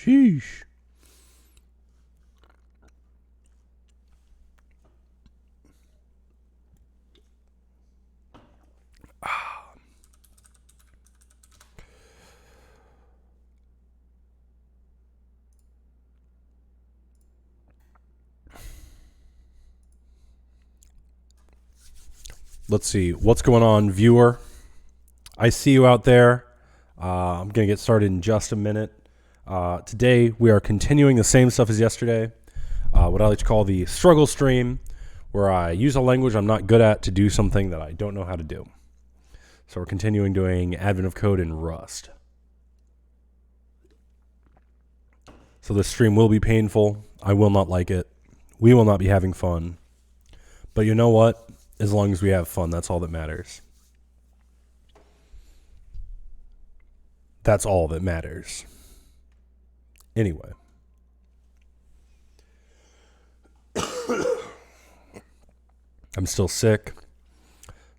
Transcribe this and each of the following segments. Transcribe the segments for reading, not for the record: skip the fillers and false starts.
Sheesh. Let's see. What's going on, viewer? I see you out there. I'm going to get started in just a minute. Today, we are continuing the same stuff as yesterday. What I like to call the struggle stream, where I use a language I'm not good at to do something that I don't know how to do. So we're continuing doing Advent of Code in Rust. So this stream will be painful. I will not like it. We will not be having fun. But you know what? As long as we have fun, that's all that matters. That's all that matters. Anyway. I'm still sick,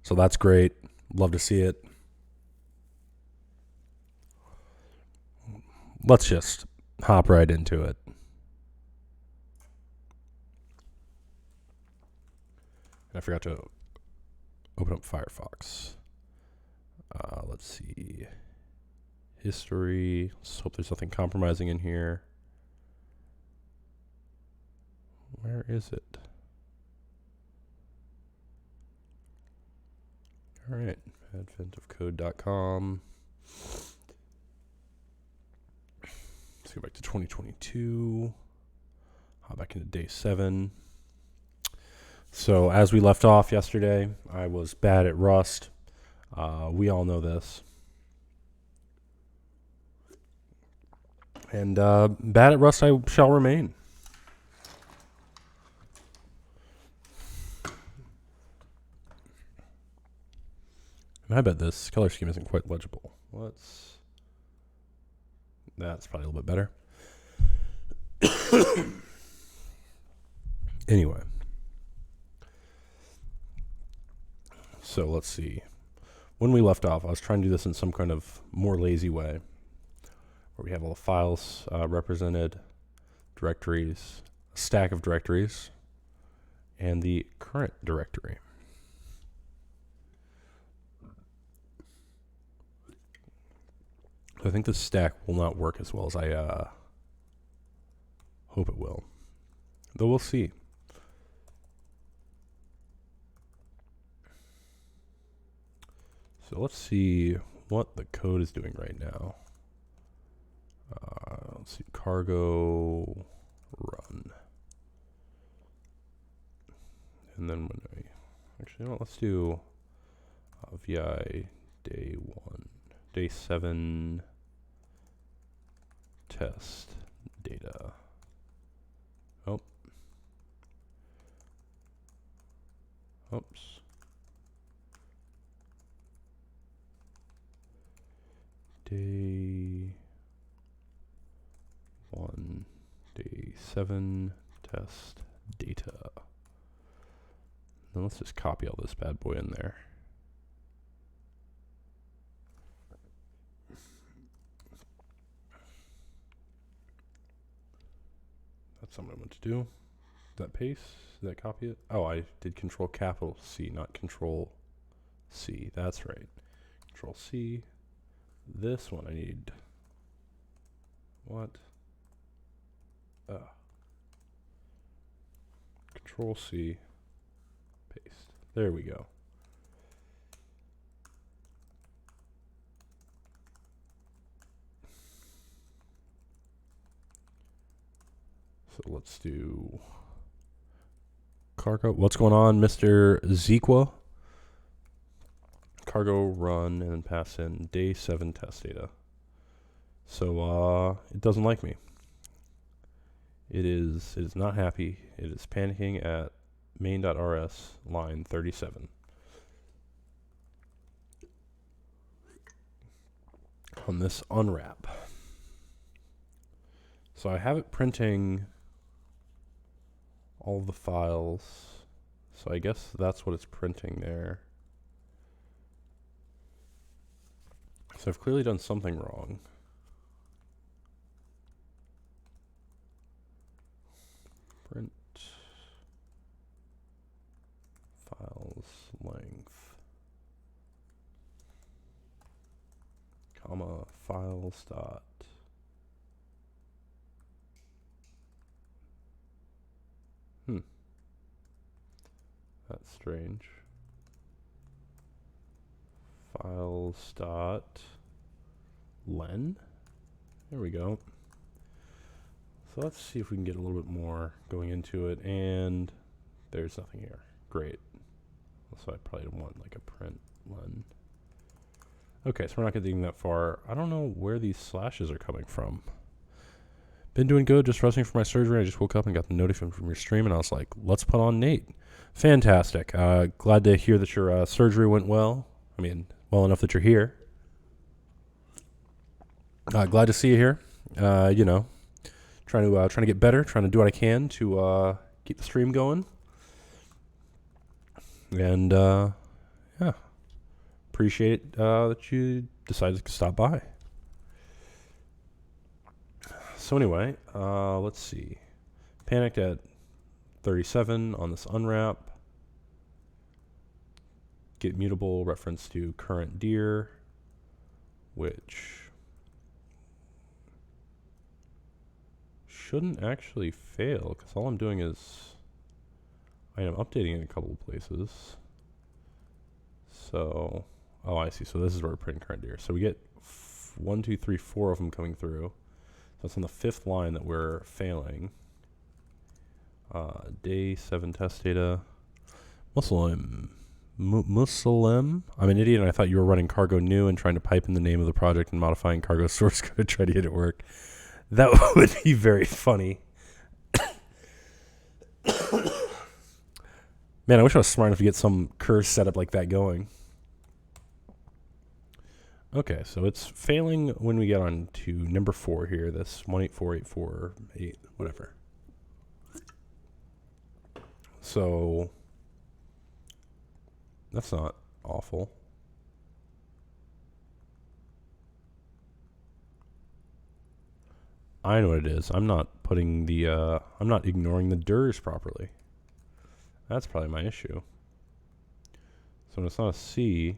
so that's great. Love to see it. Let's just hop right into it. I forgot to open up Firefox. Let's see. History. Let's hope there's nothing compromising in here. Where is it? All right. Adventofcode.com. Let's go back to 2022. Hop back into day 7. So as we left off yesterday, I was bad at Rust. We all know this. And bad at Rust I shall remain. And I bet this color scheme isn't quite legible. That's probably a little bit better. Anyway. So let's see. When we left off, I was trying to do this in some kind of more lazy way, where we have all the files represented, directories, a stack of directories, and the current directory. I think this stack will not work as well as I hope it will, though we'll see. So let's see what the code is doing right now. Let's see, cargo run. And then when actually, you know what, let's do VI day 1, day 7 test data. Oh. Oops. Day 1, day 7 test data. Then let's just copy all this bad boy in there. That's something I want to do. That paste? Did that copy it? Oh, I did Control capital C, not Control C. That's right. Control C. This one I need. What? Control C. Paste. There we go. So let's do cargo. What's going on, Mr. Zequa? Cargo run and then pass in day 7 test data. So it doesn't like me. It is not happy. It is panicking at main.rs line 37. On this unwrap. So I have it printing all of the files. So I guess that's what it's printing there. So I've clearly done something wrong. comma, files dot. That's strange. Files dot len. There we go. So let's see if we can get a little bit more going into it, and there's nothing here. Great. So I probably want like a print len. Okay, so we're not getting that far. I don't know where these slashes are coming from. Been doing good, just resting from my surgery. I just woke up and got the notification from your stream, and I was like, let's put on Nate. Fantastic. Glad to hear that your surgery went well. I mean, well enough that you're here. Glad to see you here. You know, trying to get better, trying to do what I can to keep the stream going. And yeah, appreciate it that you decided to stop by. So anyway, let's see. Panicked at 37 on this unwrap. Get mutable reference to current dir, which shouldn't actually fail because all I'm doing is I am updating in a couple of places. So, oh, I see. So this is where we're putting current dir. So we get 1, 2, 3, 4 of them coming through. So it's on the 5th line that we're failing. Day 7 test data. Muslim. I'm an idiot and I thought you were running cargo new and trying to pipe in the name of the project and modifying cargo source code to try to get it work. That would be very funny. Man, I wish I was smart enough to get some curse setup like that going. Okay, so it's failing when we get on to number 4 here, this 184848, whatever. So that's not awful. I know what it is. I'm not putting the, I'm not ignoring the dirs properly. That's probably my issue. So when it's not a C,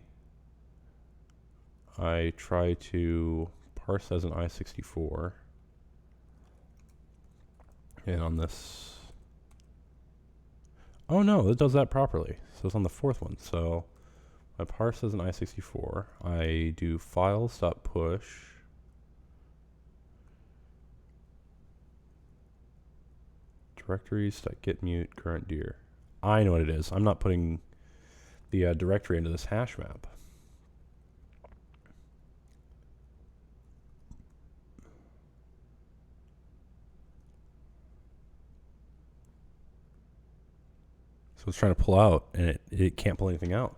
I try to parse as an I64. And on this, oh no, it does that properly. So it's on the 4th one. So I parse as an I64. I do files.push. Directories.getMute current dir. I know what it is. I'm not putting the directory into this hash map. So it's trying to pull out, and it can't pull anything out.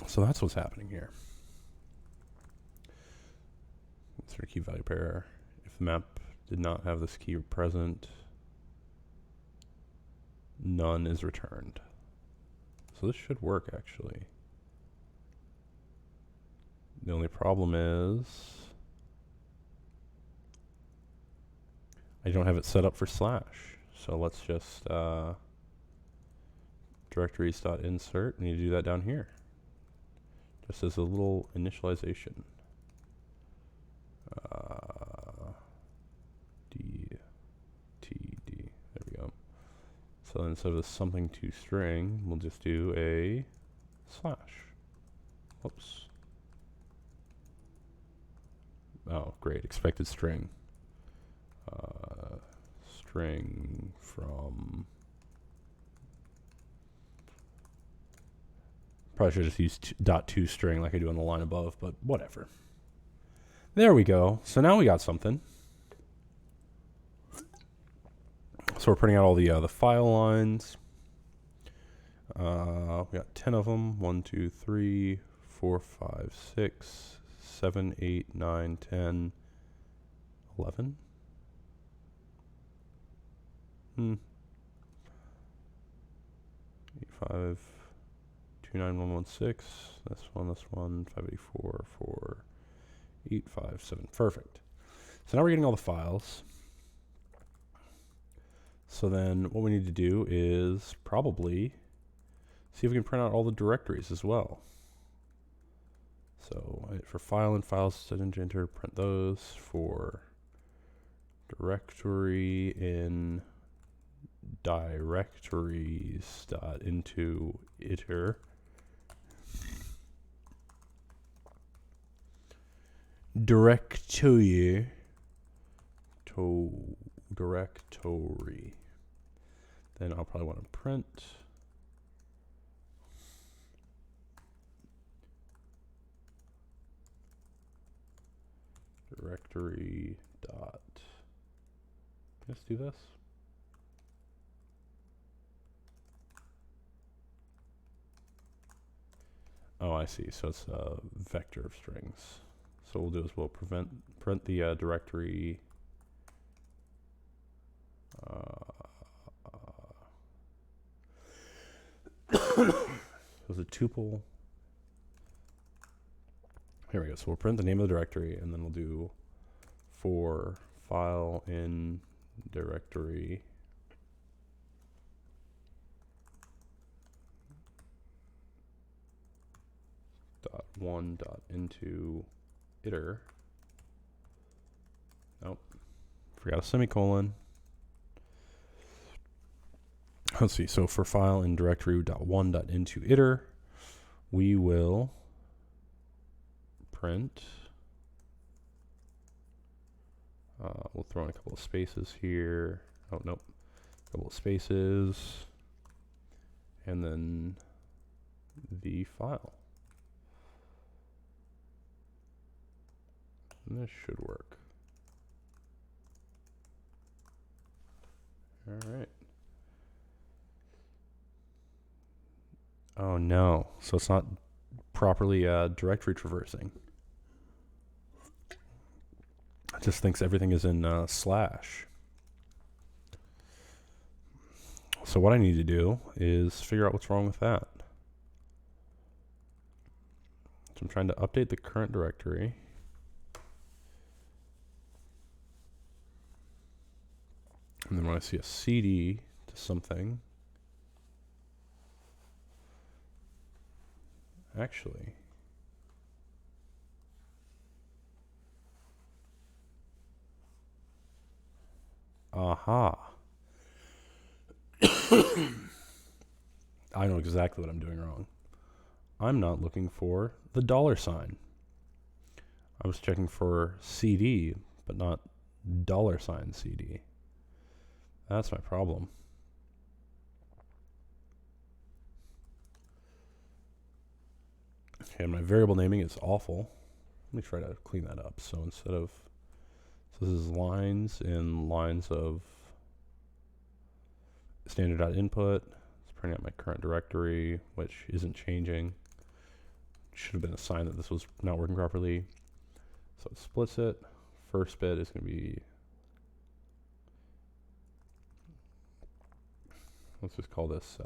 So that's what's happening here. Insert key value pair. If the map did not have this key present, none is returned. So this should work, actually. The only problem is I don't have it set up for slash. So let's just directories.insert. Need to do that down here. Just as a little initialization. DTD. There we go. So instead of something to string, we'll just do a slash. Whoops. Oh, great. Expected string. String from. Probably should just use .to string like I do on the line above, but whatever. There we go. So now we got something. So we're printing out all the file lines. We got 10 of them. 1, 2, 3, 4, 5, 6, 7, 8, 9, 10, 11. 85, 29116. This one, 584, 4, 8, 5, 7. Perfect. So now we're getting all the files. So then what we need to do is probably see if we can print out all the directories as well. So for file and files, set into enter, print those for directory in directories dot into iter. Directory directory. Then I'll probably want to print directory dot. Let's do this. Oh, I see. So it's a vector of strings. So what we'll do is we'll print the directory was a tuple. Here we go. So we'll print the name of the directory, and then we'll do for file in directory dot one dot into iter. Nope, forgot a semicolon. Let's see. So for file in directory dot one dot into iter, we will print. We'll throw in a couple of spaces here. Oh, nope. A couple of spaces. And then the file. And this should work. All right. Oh, no. So it's not properly directory traversing. It just thinks everything is in slash. So what I need to do is figure out what's wrong with that. So I'm trying to update the current directory. And then when I see a CD to something, actually, aha. I know exactly what I'm doing wrong. I'm not looking for the $sign. I was checking for CD, but not $CD. That's my problem. Okay, my variable naming is awful. Let me try to clean that up. So instead of, so this is lines in lines of standard.input. It's printing out my current directory, which isn't changing. Should have been a sign that this was not working properly. So it splits it. First bit is going to be, let's just call this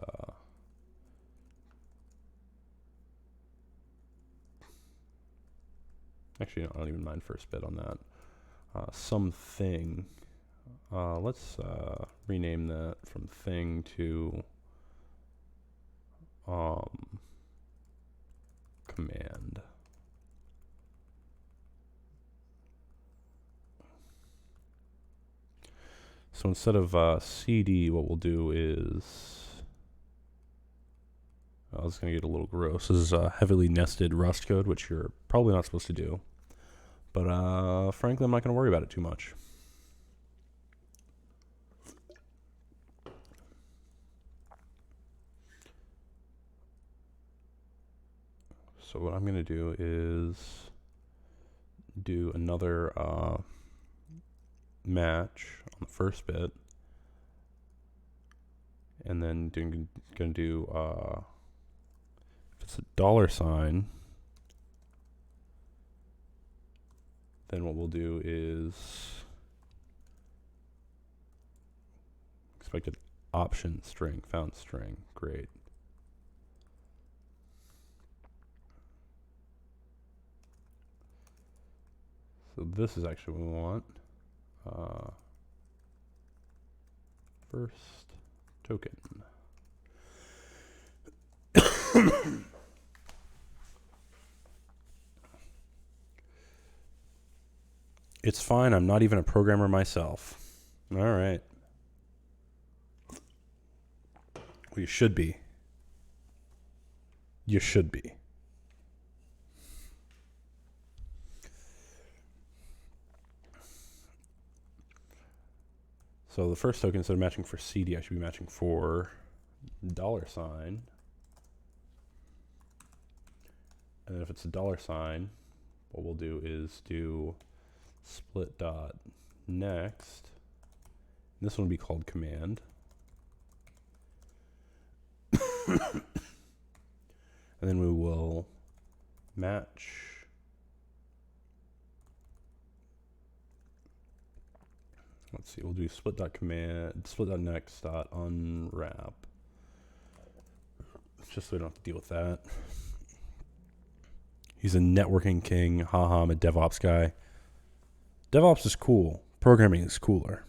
actually, no, I don't even mind first bit on that. Something. Let's rename that from thing to command. So instead of CD, what we'll do is, I was going to get a little gross. This is a heavily nested Rust code, which you're probably not supposed to do. But frankly, I'm not going to worry about it too much. So what I'm going to do is do another match on the first bit, and then going to do if it's a $sign, then what we'll do is expected option string, found string. Great. So this is actually what we want. First token. It's fine. I'm not even a programmer myself. All right. Well, you should be. You should be. So the first token, instead of matching for CD, I should be matching for $. And then if it's a $, what we'll do is do split dot next. This one will be called command. And then we will match let's see, we'll do split dot command, split dot next dot unwrap. Just so we don't have to deal with that. He's a networking king. Haha, I'm a DevOps guy. DevOps is cool. Programming is cooler.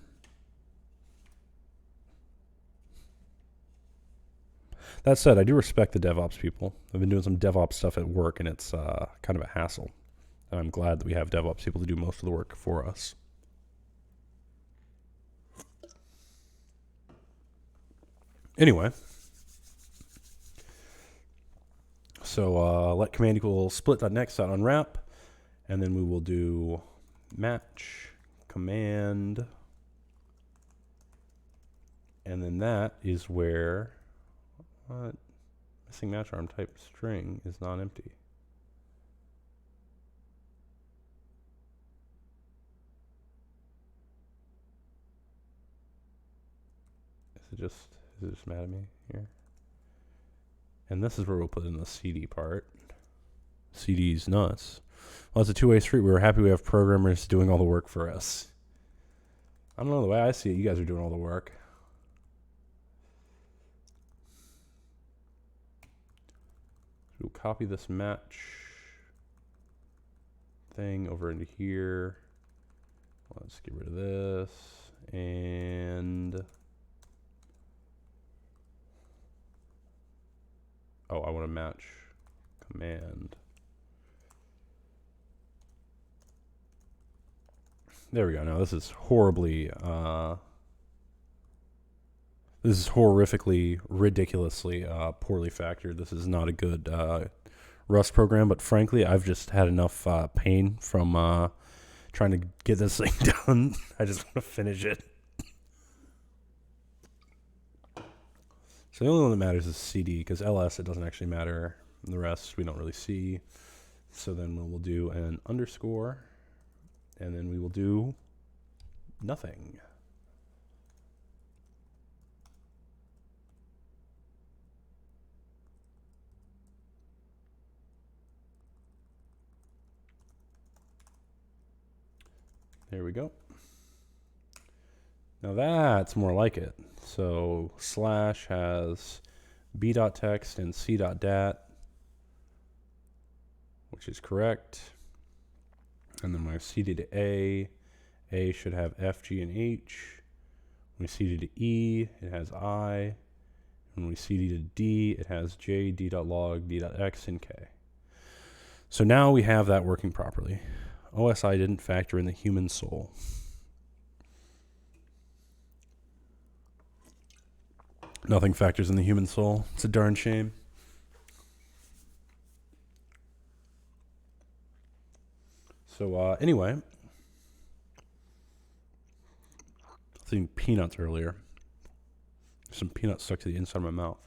That said, I do respect the DevOps people. I've been doing some DevOps stuff at work, and it's kind of a hassle. And I'm glad that we have DevOps people to do most of the work for us. Anyway, so let command equal split.next.unwrap, and then we will do match command, and then that is where missing match arm type string is not empty. Is it just mad at me here? And this is where we'll put in the CD part. CD's nuts. Well, it's a two-way street. We were happy we have programmers doing all the work for us. I don't know, the way I see it, you guys are doing all the work. We'll copy this match thing over into here. Let's get rid of this. And oh, I want to match command. There we go. Now this is horribly, this is horrifically, ridiculously poorly factored. This is not a good Rust program, but frankly, I've just had enough pain from trying to get this thing done. I just want to finish it. So the only one that matters is CD, because LS, it doesn't actually matter. The rest we don't really see. So then we'll do an underscore, and then we will do nothing. There we go. Now that's more like it. So slash has b.text and c.dat, which is correct. And then my CD to A should have F, G, and H. When we CD to E, it has I. When we CD to D, it has J, D.log, D.x, and K. So now we have that working properly. OSI didn't factor in the human soul. Nothing factors in the human soul. It's a darn shame. So anyway, I was eating peanuts earlier. Some peanuts stuck to the inside of my mouth.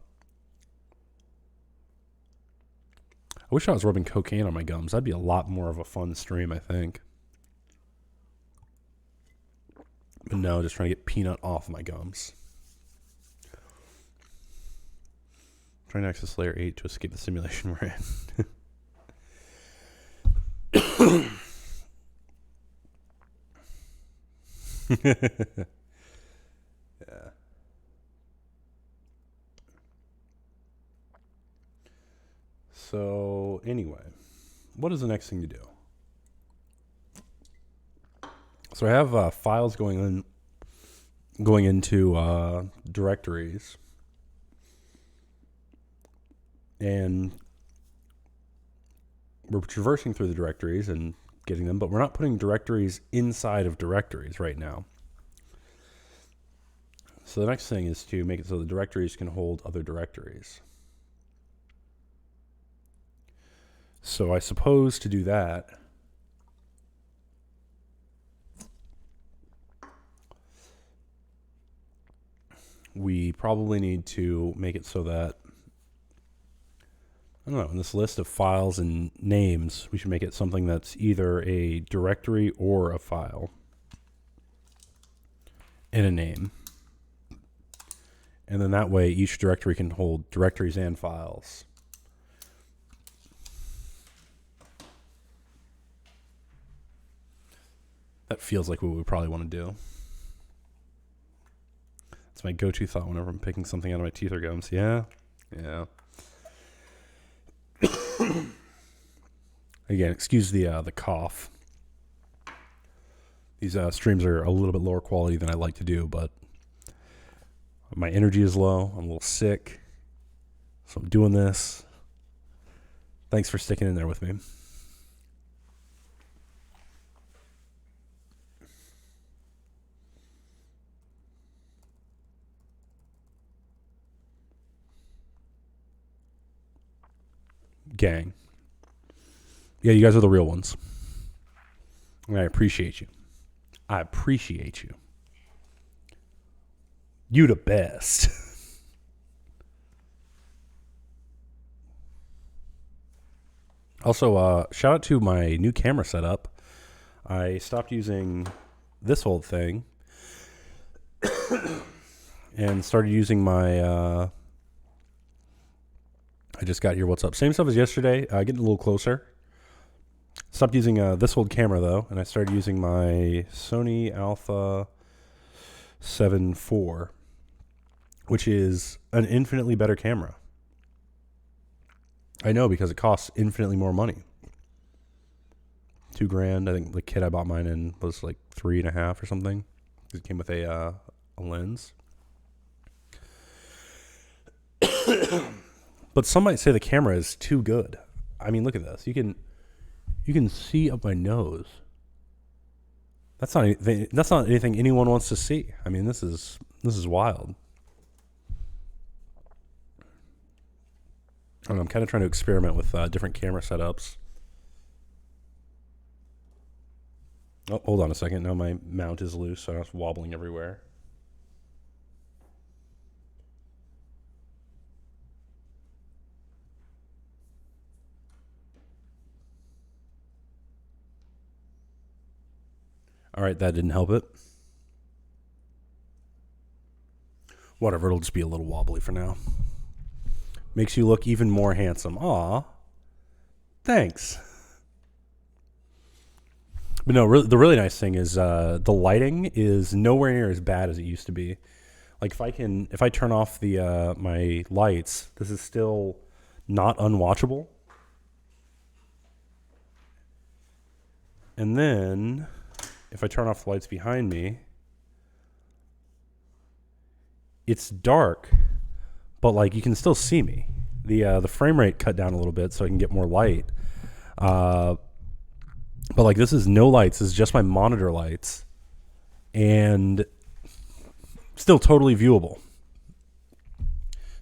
I wish I was rubbing cocaine on my gums. That'd be a lot more of a fun stream, I think. But no, just trying to get peanut off my gums. Trying to access layer 8 to escape the simulation we're in. Yeah. So anyway, what is the next thing to do? So I have files going going into directories and we're traversing through the directories and getting them, but we're not putting directories inside of directories right now. So the next thing is to make it so the directories can hold other directories. So I suppose to do that, we probably need to make it so that, I don't know, in this list of files and names, we should make it something that's either a directory or a file and a name. And then that way each directory can hold directories and files. That feels like what we probably want to do. It's my go-to thought whenever I'm picking something out of my teeth or gums. Yeah. Again, excuse the cough. These streams are a little bit lower quality than I like to do, but my energy is low. I'm a little sick, so I'm doing this. Thanks for sticking in there with me. Gang. Yeah, you guys are the real ones. And I appreciate you. I appreciate you. You the best. Also, shout out to my new camera setup. I stopped using this old thing and started using my... I just got your what's up. Same stuff as yesterday. Getting a little closer. Stopped using this old camera, though, and I started using my Sony Alpha 7 IV, which is an infinitely better camera. I know, because it costs infinitely more money. $2,000. I think the kit I bought mine in was like $3.5 or something. It came with a lens. But some might say the camera is too good. I mean, look at this. You can see up my nose. That's not anything anyone wants to see. I mean, this is wild. I don't know, I'm kind of trying to experiment with different camera setups. Oh, hold on a second. Now my mount is loose, so it's wobbling everywhere. All right, that didn't help it. Whatever, it'll just be a little wobbly for now. Makes you look even more handsome. Aw, thanks. But no, the really nice thing is the lighting is nowhere near as bad as it used to be. Like if I turn off the my lights, this is still not unwatchable. And then if I turn off the lights behind me, it's dark, but like you can still see me. The frame rate cut down a little bit so I can get more light. But like this is no lights. This is just my monitor lights, and still totally viewable.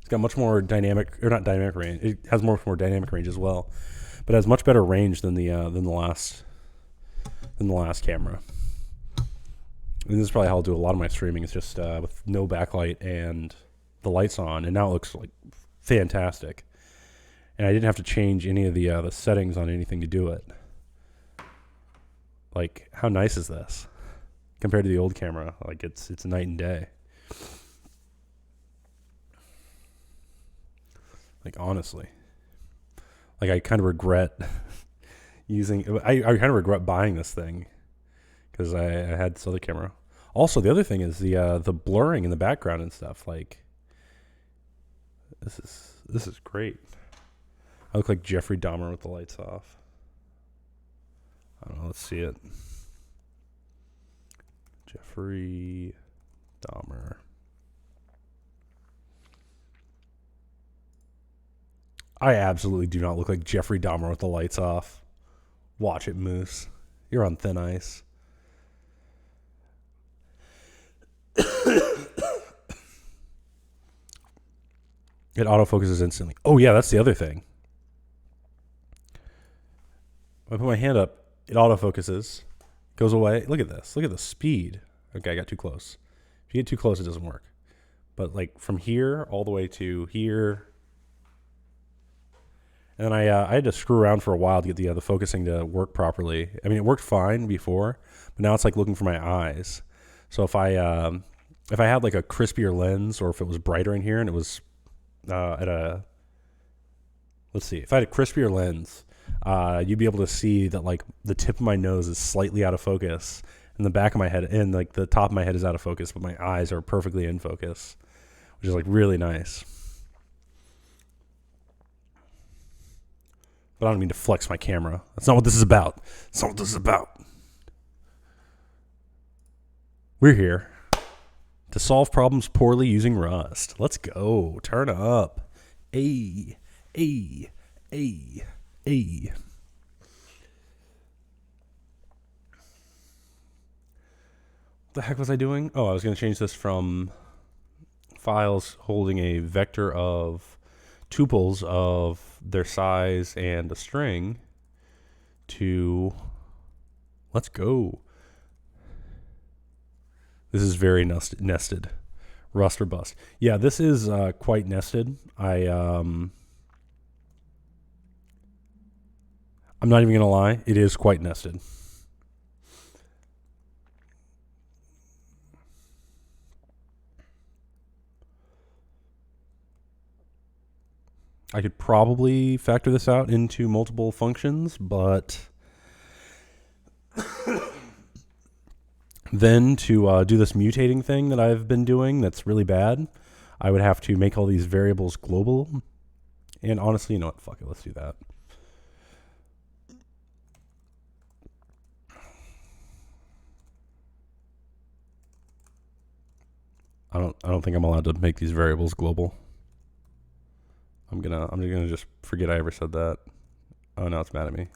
It's got much more dynamic, or not dynamic range. It has much more dynamic range as well, but it has much better range than the last camera. And this is probably how I'll do a lot of my streaming. It's just with no backlight and the lights on, and now it looks like fantastic. And I didn't have to change any of the settings on anything to do it. Like, how nice is this compared to the old camera? Like, it's night and day. Like, honestly, like I kind of regret I kind of regret buying this thing because I had this other camera. Also, the other thing is the blurring in the background and stuff. Like, this is great. I look like Jeffrey Dahmer with the lights off. I don't know. Let's see it. Jeffrey Dahmer. I absolutely do not look like Jeffrey Dahmer with the lights off. Watch it, Moose. You're on thin ice. It autofocuses instantly. Oh, yeah, that's the other thing. When I put my hand up, it autofocuses, goes away. Look at this. Look at the speed. Okay, I got too close. If you get too close, it doesn't work. But like from here all the way to here. And then I had to screw around for a while to get the focusing to work properly. I mean, it worked fine before, but now it's like looking for my eyes. So if I had like a crispier lens, or if it was brighter in here and it was let's see, if I had a crispier lens, you'd be able to see that like the tip of my nose is slightly out of focus, and the back of my head and like the top of my head is out of focus, but my eyes are perfectly in focus, which is like really nice. But I don't mean to flex my camera. That's not what this is about. That's not what this is about. We're here to solve problems poorly using Rust. Let's go. Turn up. Ay, ay, ay, ay. What the heck was I doing? Oh, I was going to change this from files holding a vector of tuples of their size and a string to, let's go. This is very nested. Rust or bust. Yeah, this is quite nested. I'm not even going to lie. It is quite nested. I could probably factor this out into multiple functions, but then to do this mutating thing that I've been doing that's really bad, I would have to make all these variables global. And honestly, you know what? Fuck it. Let's do that. I don't think I'm allowed to make these variables global. I'm gonna just forget I ever said that. Oh, now it's mad at me.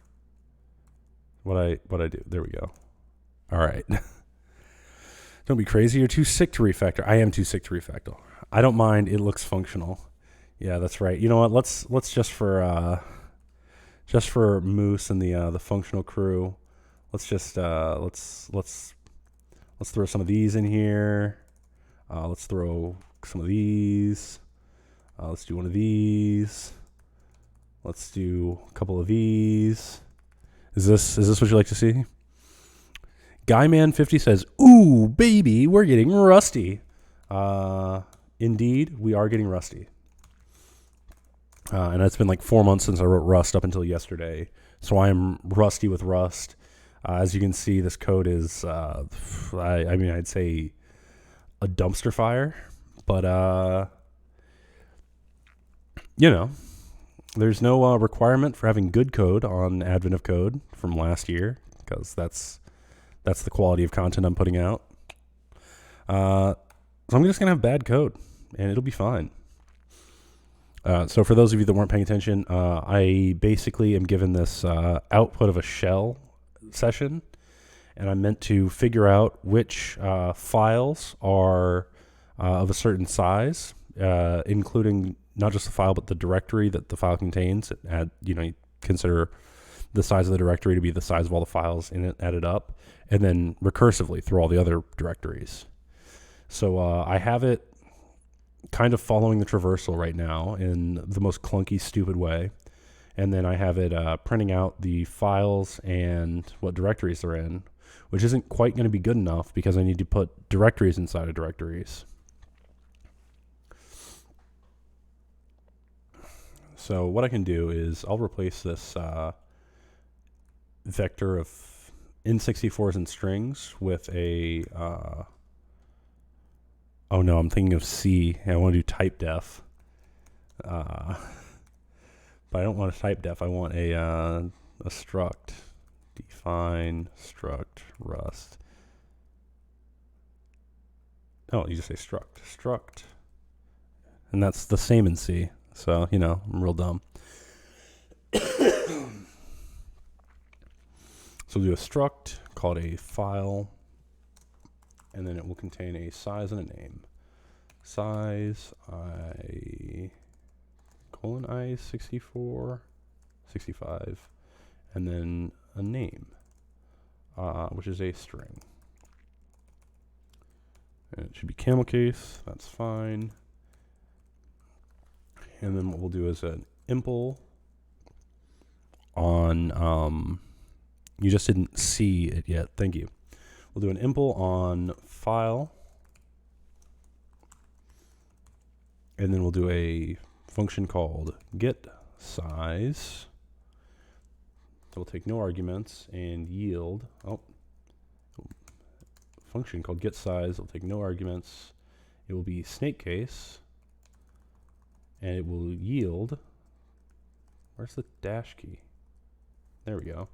What I do? There we go. All right. Don't be crazy. You're too sick to refactor. I am too sick to refactor. I don't mind. It looks functional. Yeah, that's right. You know what? Let's just for Moose and the functional crew. Let's just let's throw some of these in here. Let's throw some of these. Let's do one of these. Let's do a couple of these. Is this what you like to see? Guyman50 says, "Ooh, baby, we're getting rusty." Indeed, we are getting rusty. And it's been like 4 months since I wrote Rust up until yesterday. So I am rusty with Rust. As you can see, this code is, I'd say a dumpster fire. But, there's no requirement for having good code on Advent of Code from last year, because that's the quality of content I'm putting out. So I'm just going to have bad code, and it'll be fine. So for those of you that weren't paying attention, I basically am given this output of a shell session, and I'm meant to figure out which files are of a certain size, including not just the file, but the directory that the file contains. You consider the size of the directory to be the size of all the files in it added up, and then recursively through all the other directories. So I have it kind of following the traversal right now in the most clunky, stupid way. And then I have it printing out the files and what directories they're in, which isn't quite going to be good enough because I need to put directories inside of directories. So what I can do is I'll replace this vector of N64s and strings with a... oh no, I'm thinking of C. I want to do type def. But I don't want a type def. I want a struct. Define struct Rust. Oh, you just say struct. And that's the same in C. So, you know, I'm real dumb. So we'll do a struct, call it a file, and then it will contain a size and a name. Size I:64, 65, and then a name, which is a string. And it should be camel case, that's fine. And then what we'll do is an impl on, you just didn't see it yet, thank you. We'll do an impl on file, and then we'll do a function called get size. So we'll take no arguments and yield. Function called get size will take no arguments. It will be snake case, and it will yield. Where's the dash key? There we go.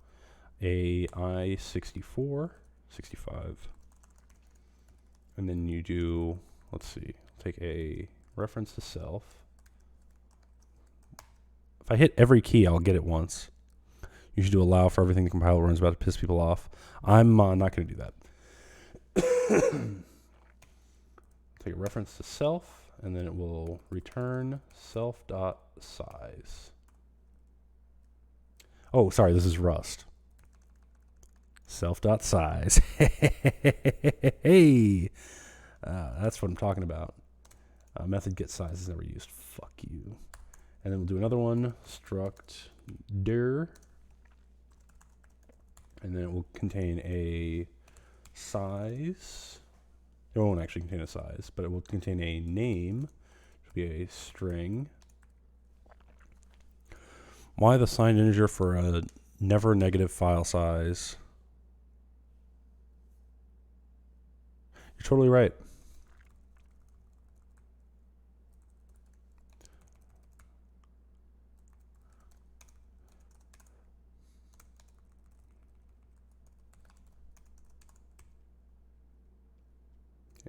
A I:64, 65. And then you do, let's see, take a reference to self. If I hit every key, I'll get it once. You should do allow for everything the compiler runs about to piss people off. I'm not going to do that. Take a reference to self, and then it will return self.size. Oh, sorry, this is Rust. Self.size. Hey, that's what I'm talking about. Method get size is never used. Fuck you. And then we'll do another one, struct dir, and then it will contain a size. It won't actually contain a size, but it will contain a name, which will be a string. Why the signed integer for a never negative file size? You're totally right.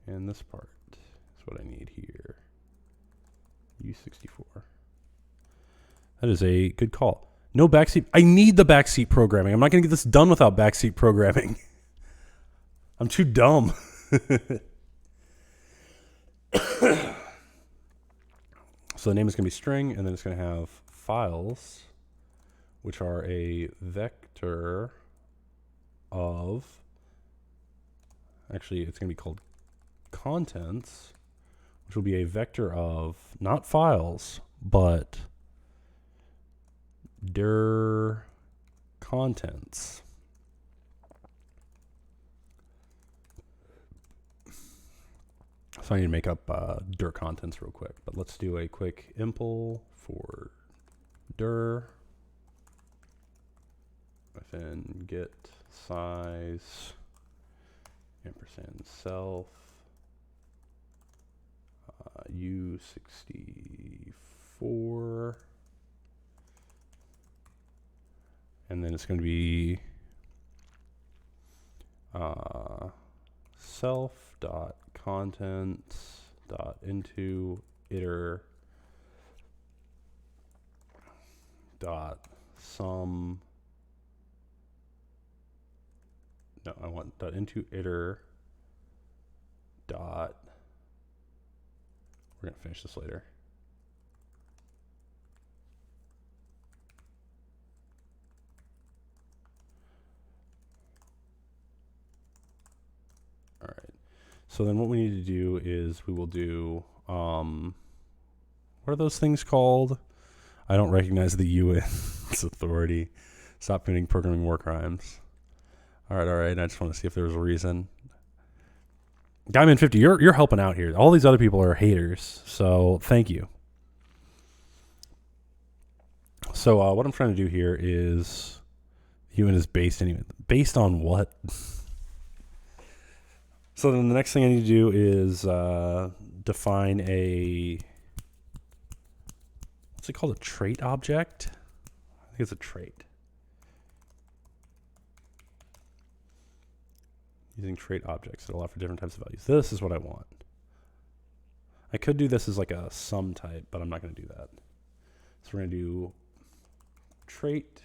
And this part is what I need here. U64. That is a good call. No backseat. I need the backseat programming. I'm not going to get this done without backseat programming. I'm too dumb. So the name is going to be string, and then it's going to have files, which are a vector of, actually it's going to be called contents, which will be a vector of not files, but dir contents. So I need to make up dir contents real quick, but let's do a quick impl for dir, then get size ampersand self U64, and then it's going to be self dot contents dot into iter dot sum. No, I want dot into iter dot. We're going to finish this later. All right. So then what we need to do is we will do, what are those things called? I don't recognize the UN's authority. Stop committing programming war crimes. All right. I just want to see if there was a reason. Guyman50, you're helping out here. All these other people are haters, so thank you. So what I'm trying to do here is, UN is based on what? So then the next thing I need to do is define a, what's it called, a trait object? I think it's a trait. Using trait objects that allow for different types of values. This is what I want. I could do this as like a sum type, but I'm not going to do that. So we're going to do trait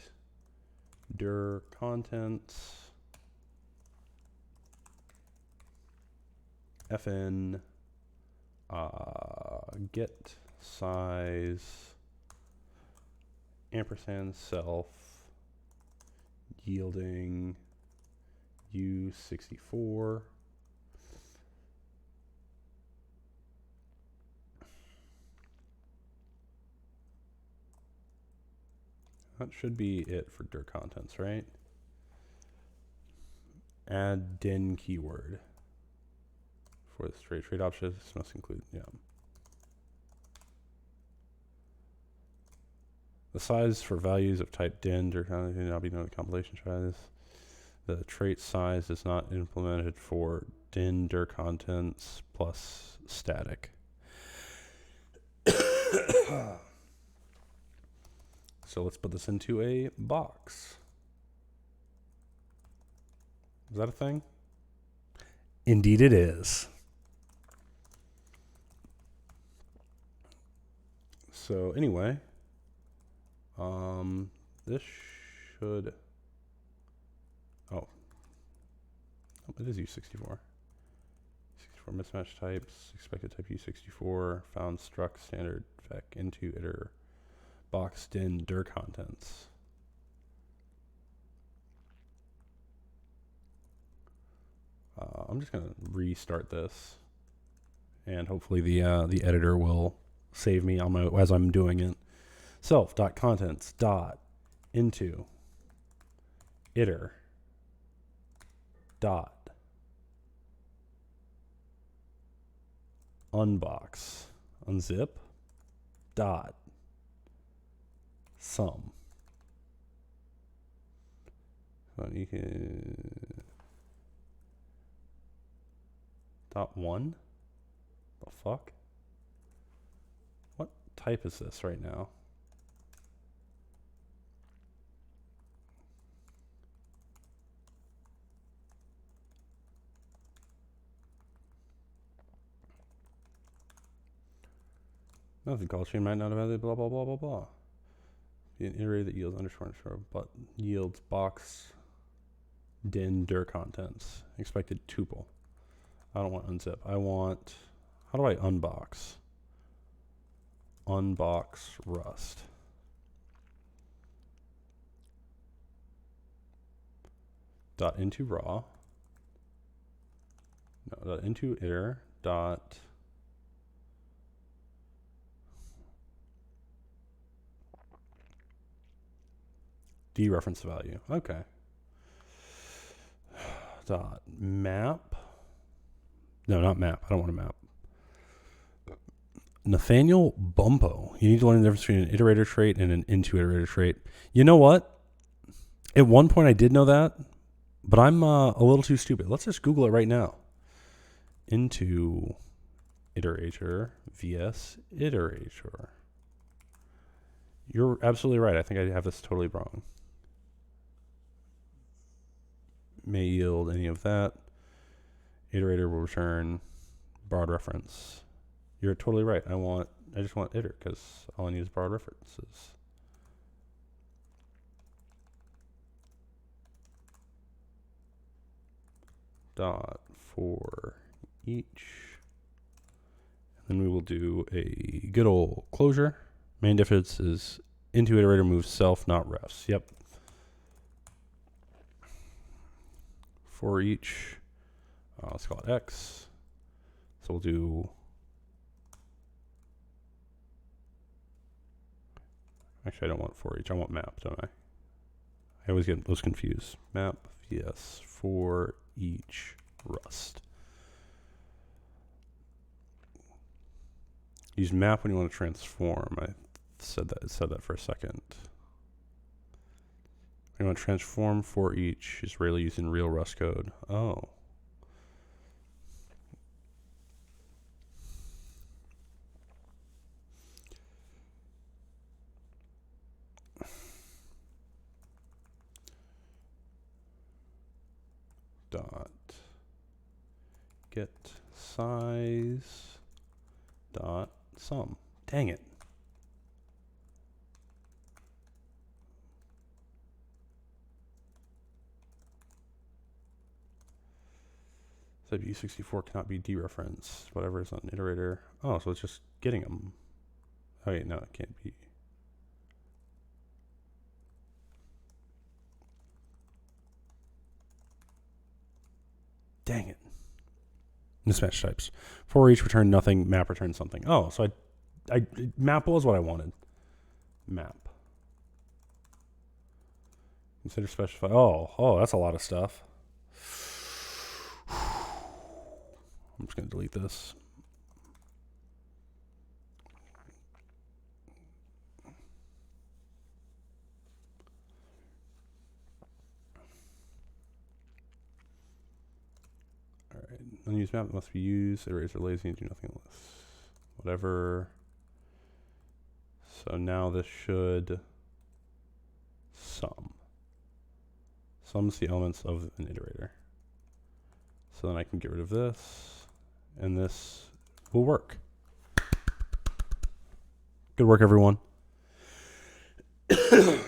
dir contents fn get size ampersand self yielding u64 that should be it for dir contents, right? Add din keyword for the trait objects must include, yeah. The size for values of type din dir content may not be known to compilation size. The trait size is not implemented for din dir contents plus static. So let's put this into a box. Is that a thing? Indeed it is. So anyway, this should, it is U64. 64 mismatch types, expected type U64, found struct standard vec into iter box din dir contents. I'm just gonna restart this, and hopefully the editor will save me on my as I'm doing it. Self.contents dot into iter dot unzip dot sum. So you can dot one. The fuck? What type is this right now? Nothing call chain might not have had blah blah blah blah blah. Be an iterator that yields underscore but yields box din dir contents. Expected tuple. I don't want unzip. I want, how do I unbox? Unbox Rust. Dot into raw. No, dot into iter dot dereference value. Okay. Dot map. No, not map. I don't want a map. Nathaniel Bumpo. You need to learn the difference between an iterator trait and an into iterator trait. You know what? At one point I did know that, but I'm a little too stupid. Let's just Google it right now. Into iterator vs iterator. You're absolutely right. I think I have this totally wrong. May yield any of that. Iterator will return broad reference. You're totally right. I just want iter because all I need is broad references. Dot for each. And then we will do a good old closure. Main difference is into iterator moves self, not refs. Yep. For each, let's call it X. So we'll do, actually I don't want for each, I want map, don't I? I always get those confused. Map vs for each Rust. Use map when you want to transform. I said that for a second. When you want to transform for each is rarely used in real Rust code. Oh. Dot get size dot sum. Dang it. Said U64 cannot be dereferenced. Whatever is on an iterator. Oh, so it's just getting them. Oh wait, no, it can't be. Dang it. Mismatch types. For each return nothing, map returns something. Oh, so I map was what I wanted. Map. Consider specify. Oh, that's a lot of stuff. I'm just going to delete this. All right. Unused map must be used. Arrays are lazy and do nothing less. Whatever. So now this should sum. Sums the elements of an iterator. So then I can get rid of this, and this will work. Good work, everyone. So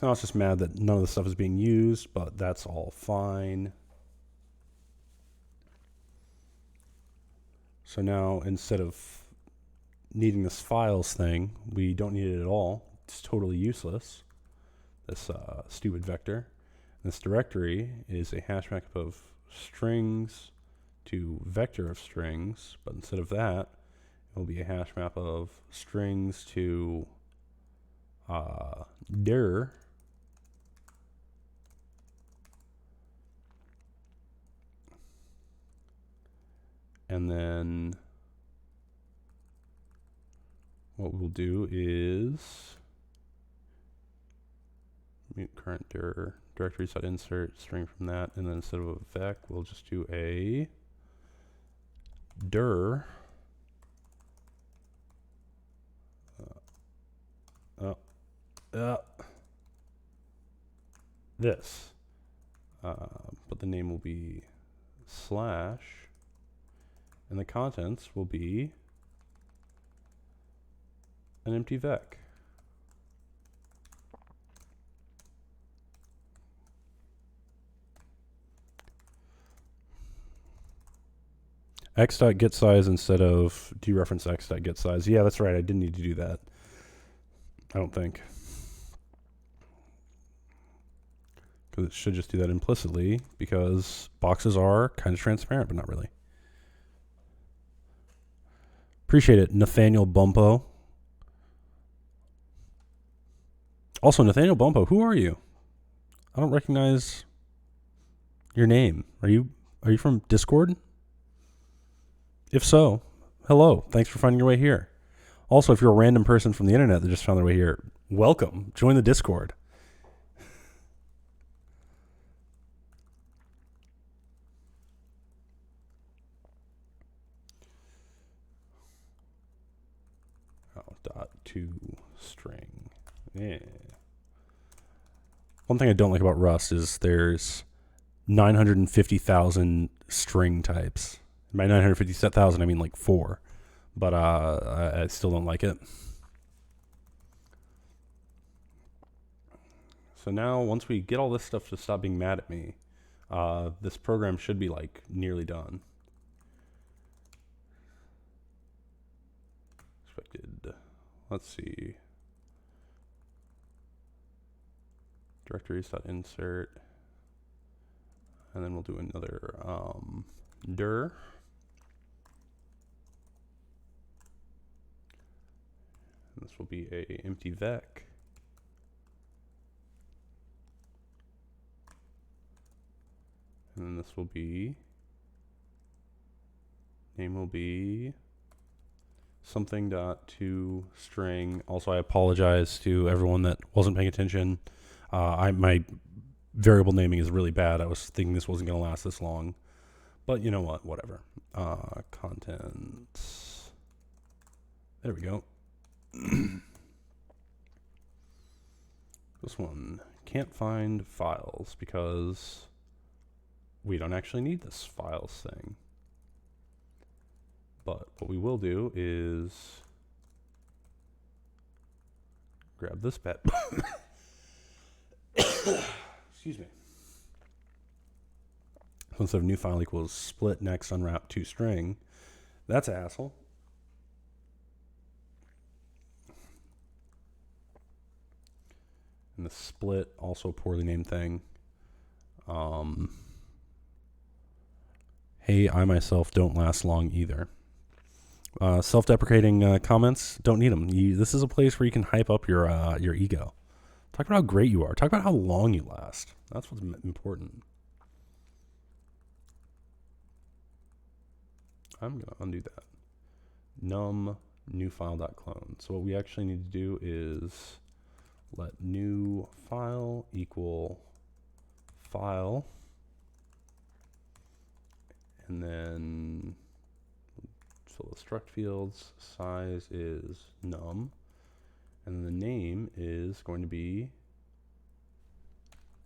now it's just mad that none of the stuff is being used, but that's all fine. So now instead of needing this files thing, we don't need it at all. It's totally useless, this stupid vector. This directory is a hash markup of strings to vector of strings, but instead of that, it will be a hash map of strings to dir. And then what we'll do is mute current dir directories.insert string from that, and then instead of a vec, we'll just do a dir this, but the name will be slash, and the contents will be an empty vec. X.getSize instead of dereference X.getSize. Yeah, that's right. I didn't need to do that. I don't think. Because it should just do that implicitly, because boxes are kind of transparent, but not really. Appreciate it, Nathaniel Bumpo. Also, Nathaniel Bumpo, who are you? I don't recognize your name. Are you from Discord? If so, hello. Thanks for finding your way here. Also, if you're a random person from the internet that just found their way here, welcome. Join the Discord. Dot to string. Yeah. One thing I don't like about Rust is there's 950,000 string types. By 950,000, I mean like 4. But I still don't like it. So now, once we get all this stuff to stop being mad at me, this program should be like nearly done. Expected. Let's see. Directories.insert. And then we'll do another dir. And this will be a empty vec. And then this will be, name will be something dot to string. Also, I apologize to everyone that wasn't paying attention. My variable naming is really bad. I was thinking this wasn't going to last this long, but you know what? Whatever. Contents. There we go. This one can't find files because we don't actually need this files thing. But what we will do is grab this bad. Excuse me. So instead of new file equals split next unwrap to string, that's an asshole. And the split, also a poorly named thing. Hey, I myself don't last long either. Self-deprecating comments, don't need them. This is a place where you can hype up your ego. Talk about how great you are. Talk about how long you last. That's what's important. I'm going to undo that. Num new file.clone. So what we actually need to do is let new file equal file, and then fill the struct fields. Size is num, and the name is going to be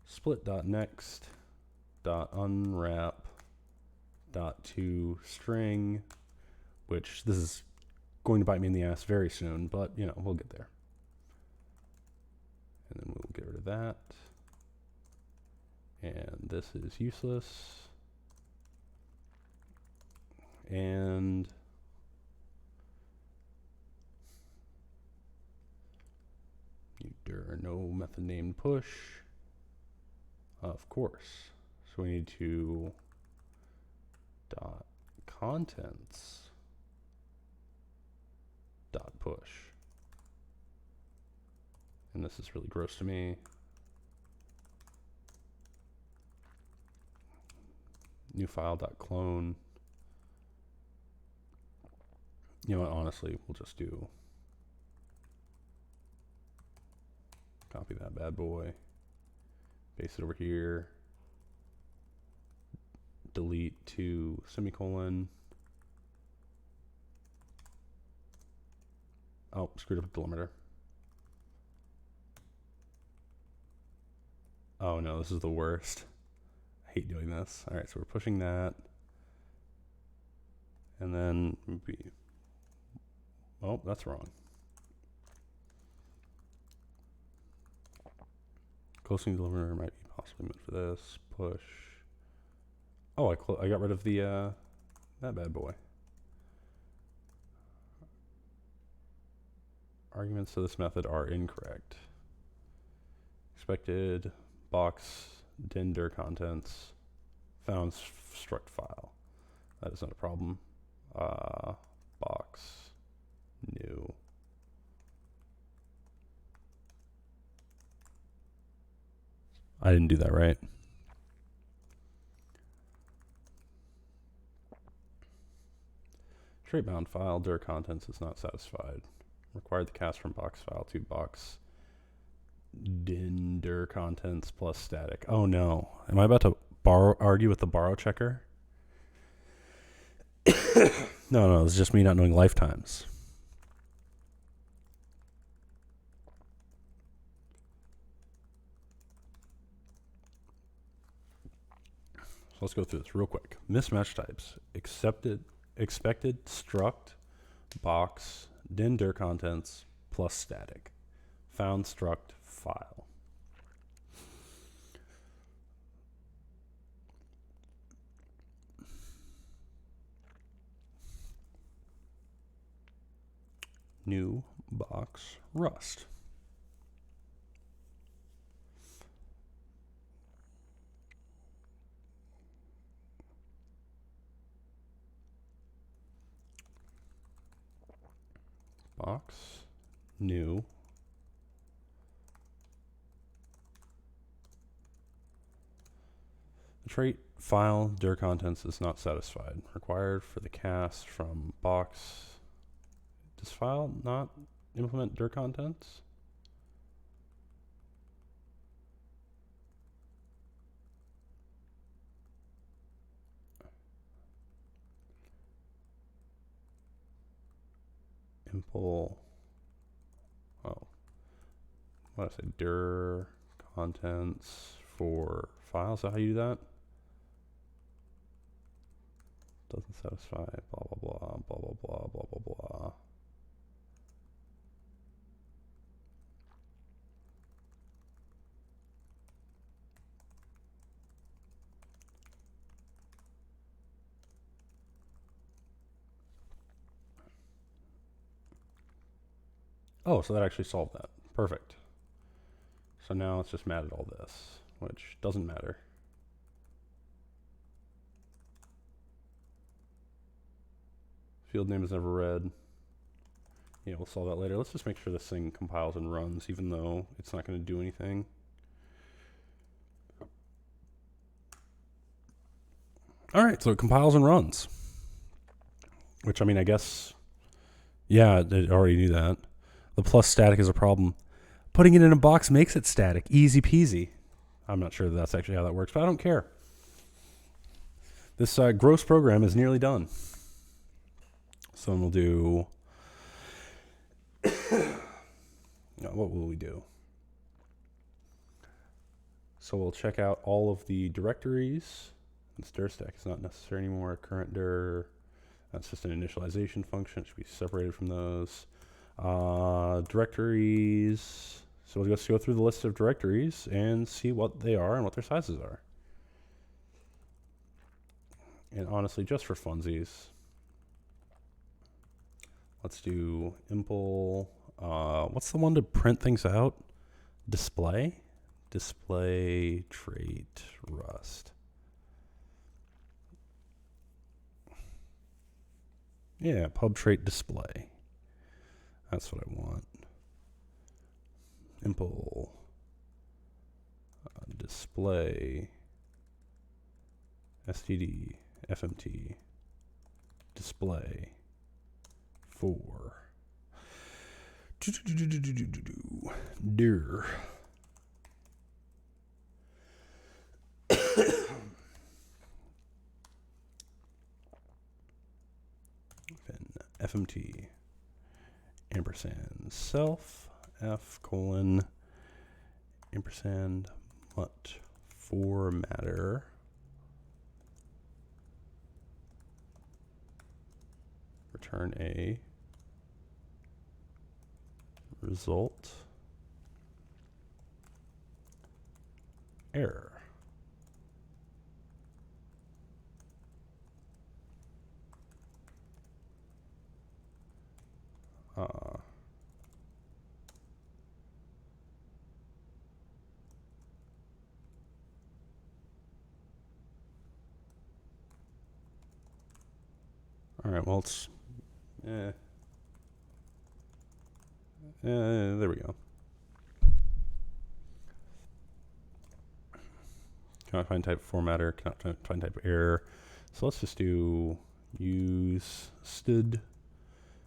split.next.unwrap.toString, which this is going to bite me in the ass very soon, but you know, we'll get there. And then we'll get rid of that. And this is useless. And dir no method named push. Of course. So we need to dot contents dot push. And this is really gross to me. New file.clone. You know what, honestly, we'll just do copy that bad boy, paste it over here, delete to semicolon. Oh, screwed up the delimiter. Oh no, this is the worst. I hate doing this. All right, so we're pushing that. And then oh, that's wrong. Closing delimiter might be possibly meant for this. Push. Oh, I got rid of the that bad boy. Arguments to this method are incorrect. Expected box din dir contents found struct file. That is not a problem. Box new. I didn't do that right. Trait bound file dir contents is not satisfied. Required the cast from box file to box din dir contents plus static. Oh no. Am I about to argue with the borrow checker? No, it's just me not knowing lifetimes. So let's go through this real quick. Mismatch types. Expected struct box din dir contents plus static. Found struct file. New box rust. Box new the trait file dir contents is not satisfied. Required for the cast from box. Does file not implement dir contents? Impl. Oh, what did I say? Dir contents for file. Is that how you do that? Doesn't satisfy. Blah blah blah blah blah Oh, so that actually solved that. Perfect. So now let's just mat at all this, which doesn't matter. Field name is never read. Yeah, we'll solve that later. Let's just make sure this thing compiles and runs, even though it's not going to do anything. All right, so it compiles and runs. Which, I mean, I guess, yeah, it already knew that. The plus static is a problem. Putting it in a box makes it static. Easy peasy. I'm not sure that's actually how that works, but I don't care. This gross program is nearly done. So then we'll do... what will we do? So we'll check out all of the directories. This dir stack is not necessary anymore. Current dir, that's just an initialization function. It should be separated from those. Directories. So we'll just go through the list of directories and see what they are and what their sizes are. And honestly, just for funsies, let's do impl. What's the one to print things out? Display? Display trait rust. Yeah, pub trait display. That's what I want. Impl display std fmt display 4 dir fmt ampersand self f colon ampersand mut formatter return a result error. All right, well, it's there we go. Cannot find type formatter, cannot find type error. So let's just do use std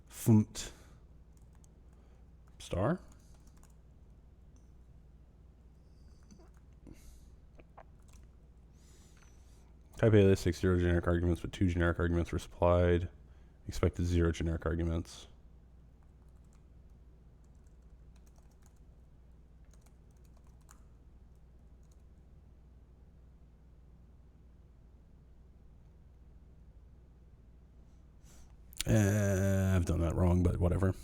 fumt star. Type alias takes 0 generic arguments, but 2 generic arguments were supplied. Expected 0 generic arguments. I've done that wrong, but whatever.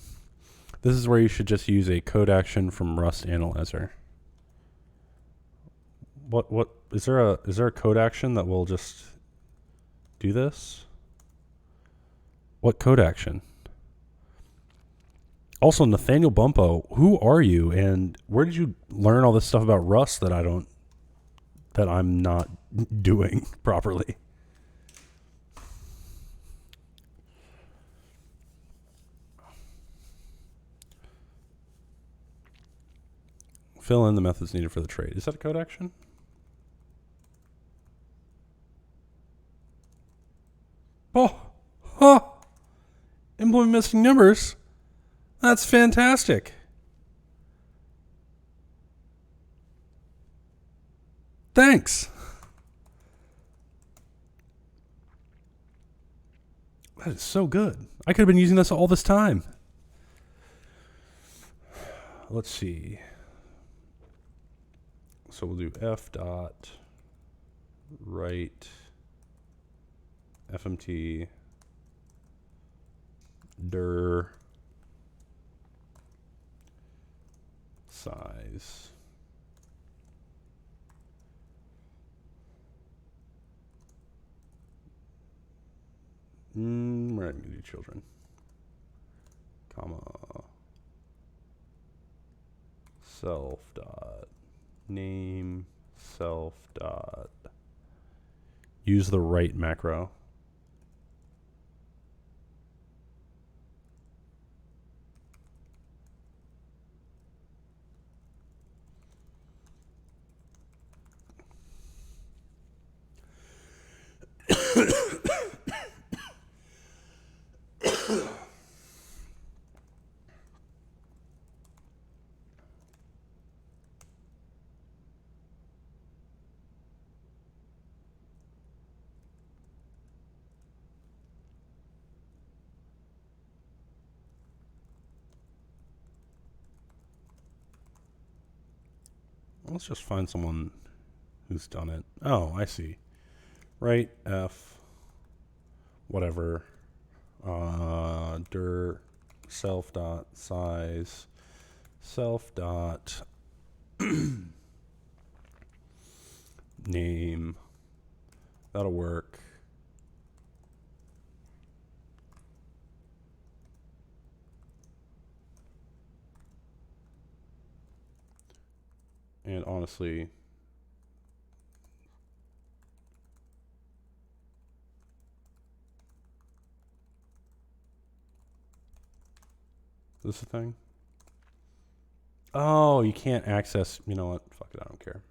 This is where you should just use a code action from Rust Analyzer. What is there a code action that will just do this? What code action? Also, Nathaniel Bumpo, who are you, and where did you learn all this stuff about Rust that I'm not doing properly? Fill in the methods needed for the trait. Is that a code action? Oh, implement missing numbers. That's fantastic. Thanks. That is so good. I could have been using this all this time. Let's see. So we'll do f dot write fmt dir size. We're not going to do children, comma self dot name self dot use the right macro. Let's just find someone who's done it. Oh, I see. Right F whatever dir self dot size self dot name. That'll work. And honestly, is this a thing? Oh, you can't access. You know what? Fuck it. I don't care.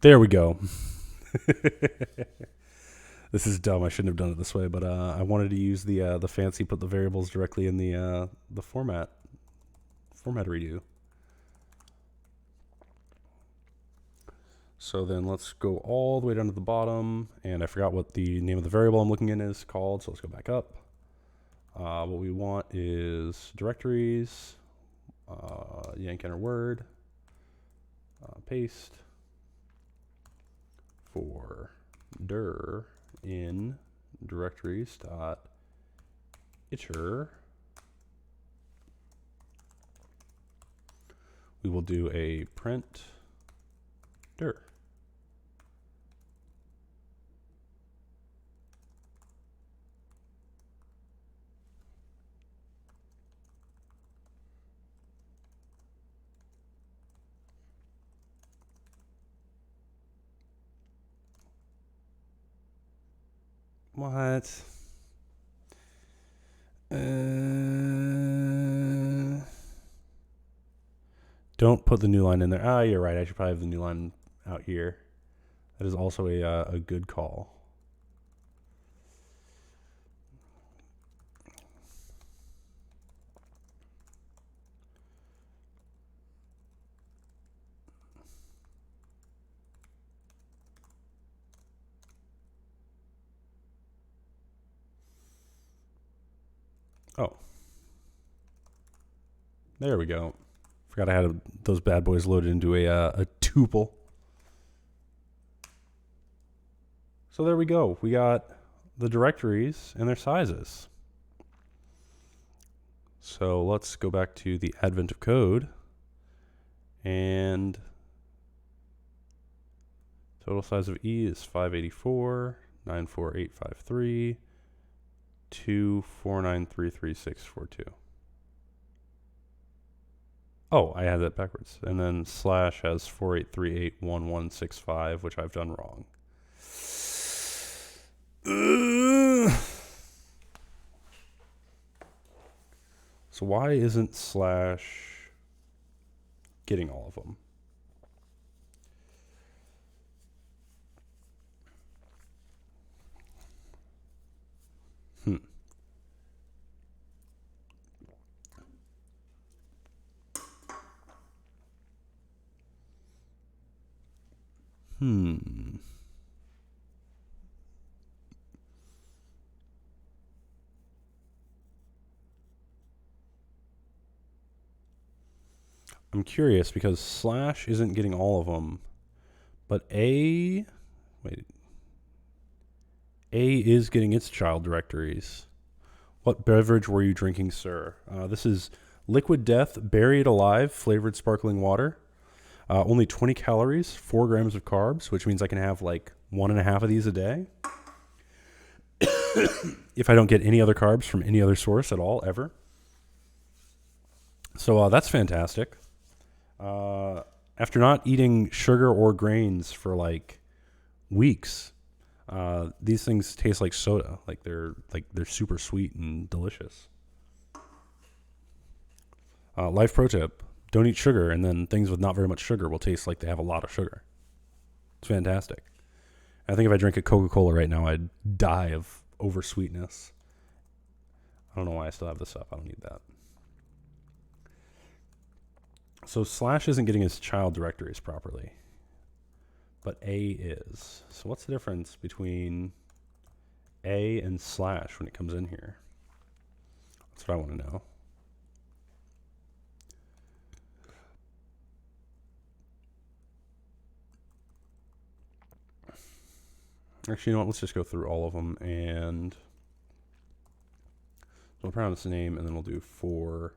There we go. This is dumb. I shouldn't have done it this way, but I wanted to use the fancy put the variables directly in the format redo. So then let's go all the way down to the bottom, and I forgot what the name of the variable I'm looking in is called, so let's go back up. What we want is directories, yank enter word, paste, for dir in directories dot iter. We will do a print dir. What? Don't put the new line in there. Ah, you're right. I should probably have the new line out here. That is also a good call. Oh. There we go. Forgot I had those bad boys loaded into a tuple. So there we go. We got the directories and their sizes. So let's go back to the advent of code. And total size of E is 584, 94853, 249333642. Oh, I had that backwards. And then slash has 48381165, which I've done wrong. So why isn't slash getting all of them? I'm curious because Slash isn't getting all of them, but A is getting its child directories. What beverage were you drinking, sir? This is Liquid Death Buried Alive flavored sparkling water. Only 20 calories, 4 grams of carbs, which means I can have like 1.5 of these a day. If I don't get any other carbs from any other source at all, ever. So that's fantastic. After not eating sugar or grains for like weeks, these things taste like soda. Like they're super sweet and delicious. Life pro tip: don't eat sugar, and then things with not very much sugar will taste like they have a lot of sugar. It's fantastic. I think if I drink a Coca-Cola right now, I'd die of over sweetness. I don't know why I still have this up. I don't need that. So Slash isn't getting his child directories properly, but A is. So what's the difference between A and Slash when it comes in here? That's what I want to know. Actually, you know what? Let's just go through all of them, and we'll pronounce the name, and then we'll do for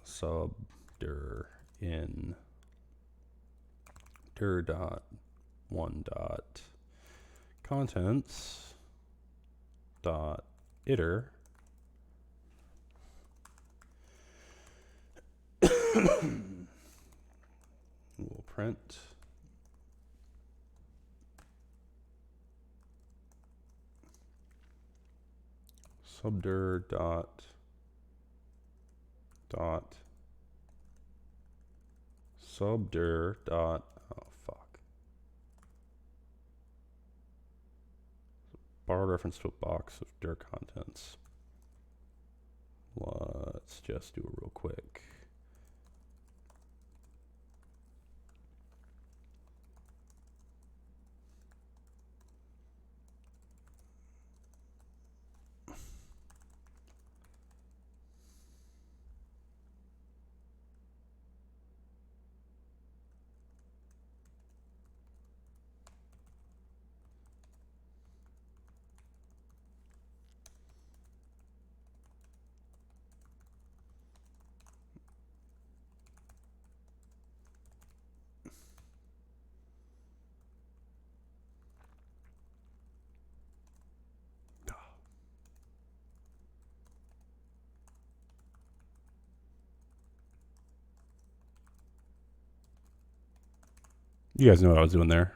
sub dir in dir dot one dot contents dot iter we'll print subdir dot subdir dot borrowed reference to a box of dir contents. Let's just do it real quick. You guys know what I was doing there.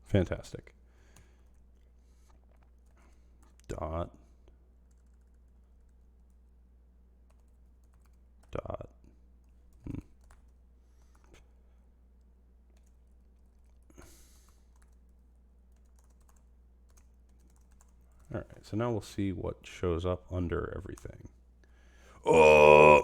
Fantastic. Dot. All right, so now we'll see what shows up under everything. Oh!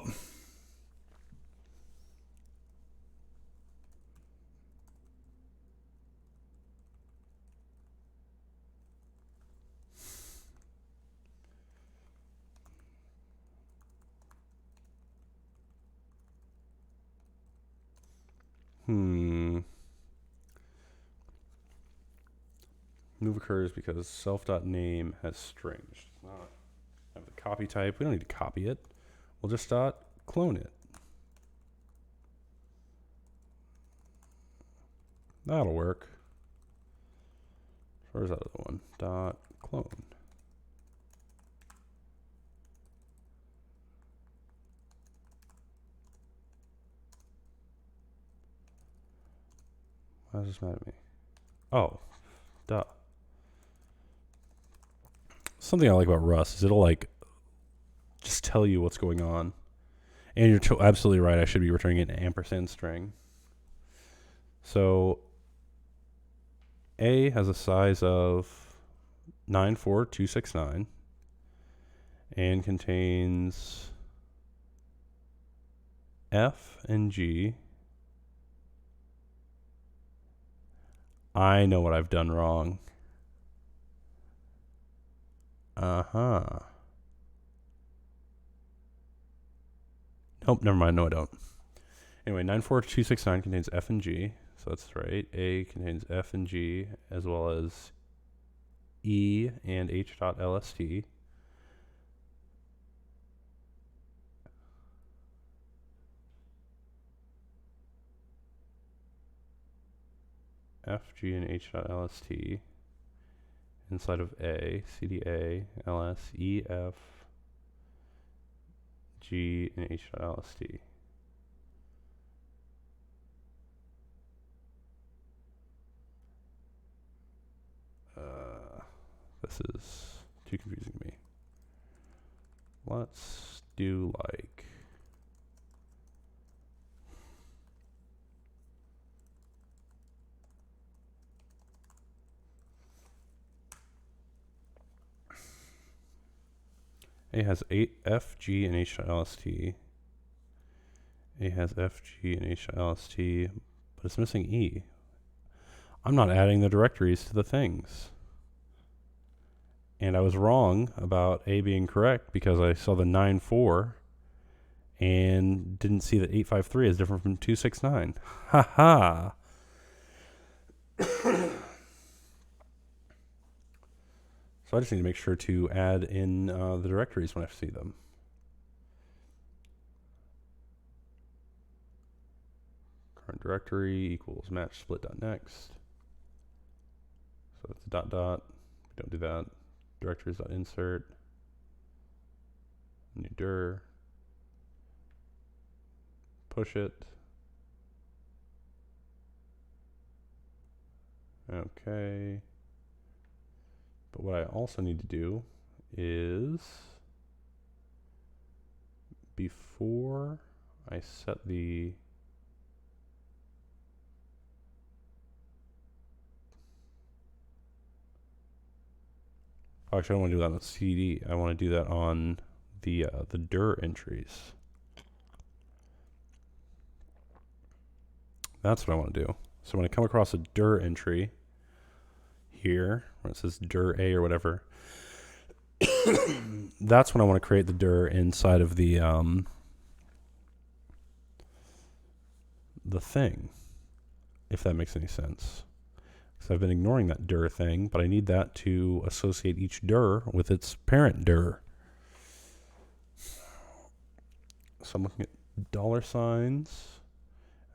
Move occurs because self.name has strings. It's not have the copy type. We don't need to copy it. We'll just clone it. That'll work. Where's that other one? Dot clone. Why is this mad at me? Oh, duh. Something I like about Rust is it'll like just tell you what's going on. And you're absolutely right. I should be returning an ampersand string. So A has a size of 94269 and contains F and G. I know what I've done wrong. Nope, never mind. No, I don't. Anyway, 94269 contains F and G. So that's right. A contains F and G as well as E and H.LST. F, G, and H.LST inside of A, CDA, LS, E, F, G, and H.LST. This is too confusing to me. Let's do like A has 8 F, G, and H.LST. A has F, G, and H.LST, but it's missing E. I'm not adding the directories to the things. And I was wrong about A being correct because I saw the 9.4 and didn't see that 853 is different from 269. Ha ha. So I just need to make sure to add in the directories when I see them. Current directory equals match split.next. So it's dot dot. We don't do that. Directories.insert. New dir. Push it. Okay. But what I also need to do is before I set the actually I don't want to do that on the CD. I want to do that on the dir entries. That's what I want to do. So when I come across a dir entry here, where it says dir A or whatever, that's when I want to create the dir inside of the thing, if that makes any sense. So I've been ignoring that dir thing, but I need that to associate each dir with its parent dir. So I'm looking at dollar signs,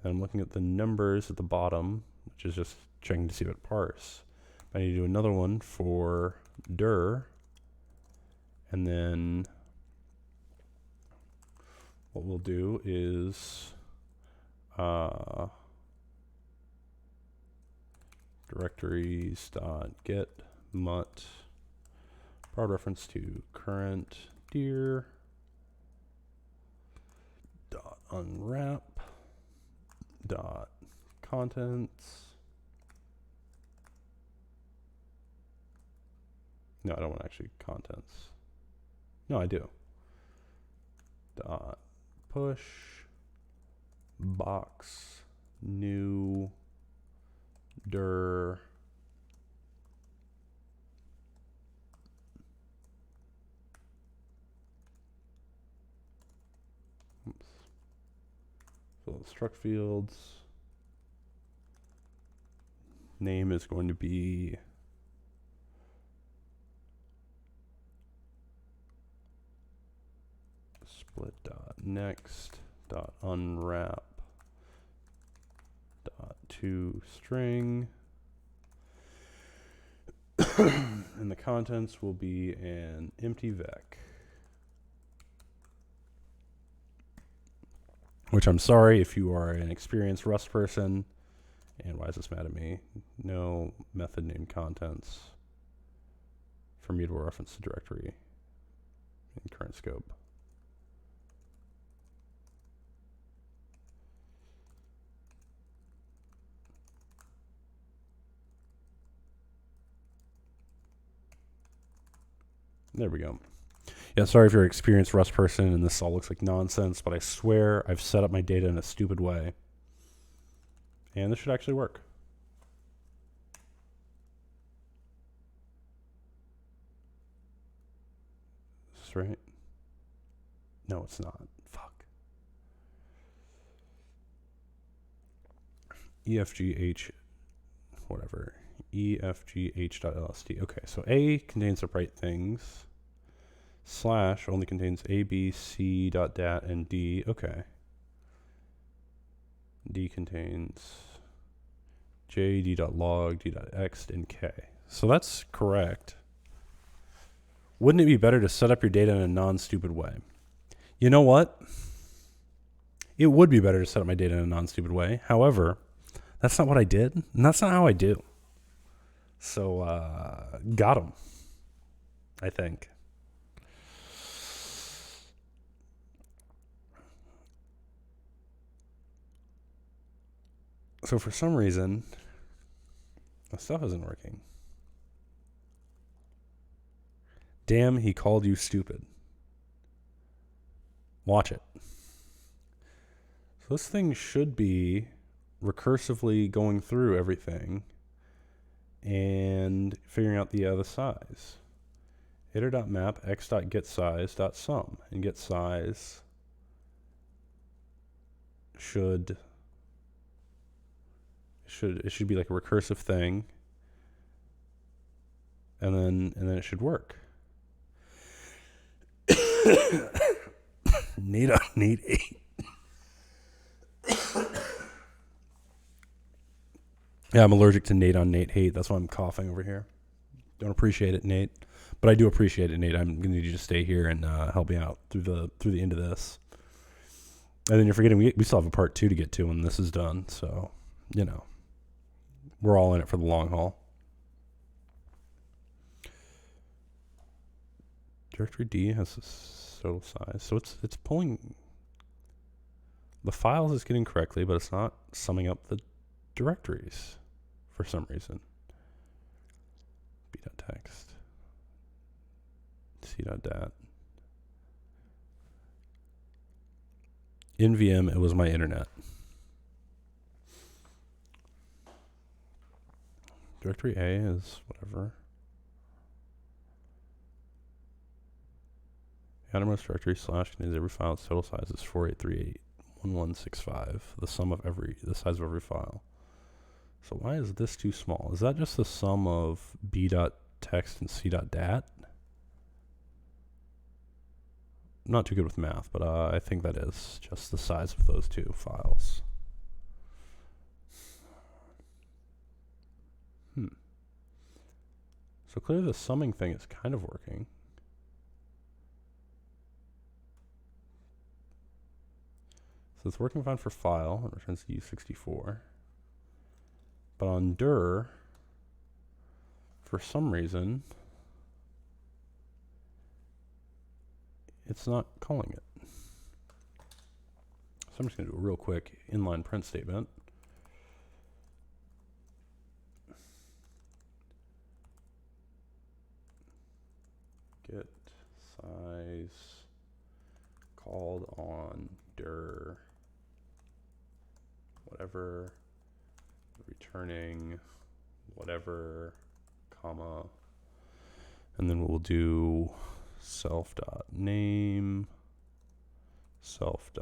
and I'm looking at the numbers at the bottom, which is just checking to see if it parse. I need to do another one for dir, and then what we'll do is directories.get mut broad reference to current dir dot unwrap dot contents. No, I don't want actually contents. No, I do. Dot push box new dir so struct fields name is going to be split.next dot unwrap dot to string and the contents will be an empty vec, which I'm sorry if you are an experienced Rust person. And why is this mad at me? No method named contents for mutable reference to directory in current scope. There we go. Yeah, sorry if you're an experienced Rust person and this all looks like nonsense, but I swear I've set up my data in a stupid way. And this should actually work. Is this right? No, it's not. Fuck. EFGH, whatever, EFGH.lst. Okay, so A contains the right things. Slash only contains A, B, C, .dat, and D. Okay. D contains J, D.log, D.x, and K. So that's correct. Wouldn't it be better to set up your data in a non-stupid way? You know what? It would be better to set up my data in a non-stupid way. However, that's not what I did, and that's not how I do. So, got him, I think. So for some reason, the stuff isn't working. Damn, he called you stupid. Watch it. So this thing should be recursively going through everything and figuring out the size. iter.map x.getSize.sum, and getSize should be like a recursive thing, and then it should work. Nate on Nate 8. Yeah, I'm allergic to Nate on Nate hate. That's why I'm coughing over here. Don't appreciate it, Nate. But I do appreciate it, Nate. I'm gonna need you to stay here and help me out through the end of this. And then you're forgetting we still have a part 2 to get to when this is done. So, we're all in it for the long haul. Directory D has a total size, so it's pulling the files it's getting correctly, but it's not summing up the directories for some reason. B.text, C.dat. In VM, it was my internet. Directory A is whatever. The outermost directory slash contains every file. Its total size is 4838.1165. The size of every file. So why is this too small? Is that just the sum of B.text and C.dat? I'm not too good with math, but I think that is just the size of those two files. So clearly the summing thing is kind of working. So it's working fine for file. It returns U64. But on dir, for some reason, it's not calling it. So I'm just going to do a real quick inline print statement. Get size called on dir whatever, returning whatever, comma, and then we'll do self.name, self.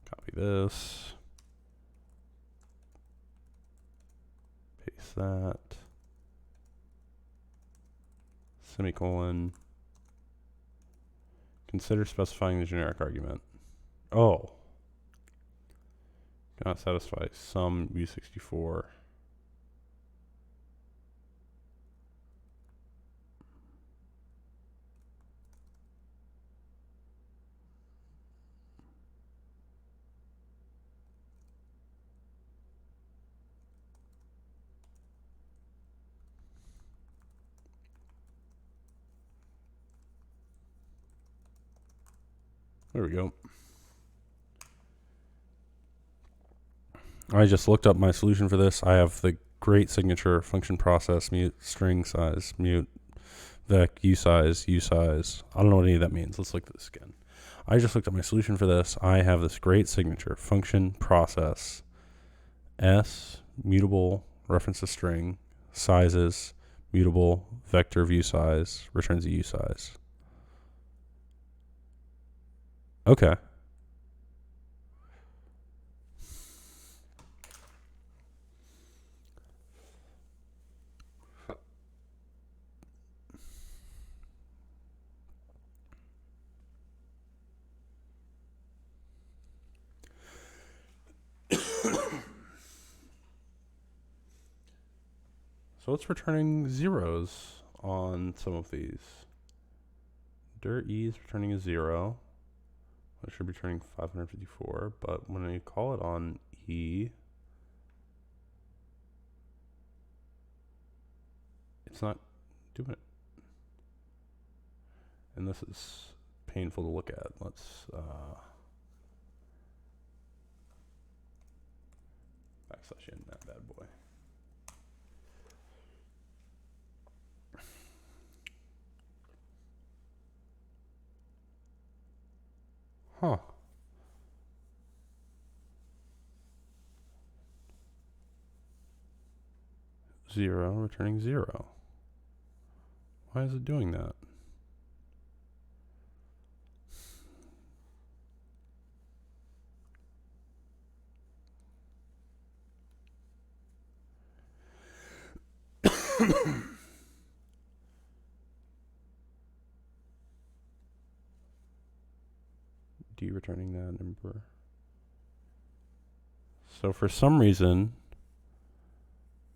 Copy this. Paste that. Semicolon. Consider specifying the generic argument. Oh. Cannot satisfy some U64. There we go. I just looked up my solution for this. I have the great signature function process, mute, string size, mute, vec, usize. I don't know what any of that means. Let's look at this again. I just looked up my solution for this. I have this great signature function process, s, mutable, reference to string, sizes, mutable, vector of usize, returns a usize. Okay. So it's returning zeros on some of these. Dir E is returning a 0. It should be returning 554, but when I call it on E, it's not doing it. And this is painful to look at. Let's backslash in that bad boy. Huh. 0, returning 0. Why is it doing that? D returning that number. So for some reason,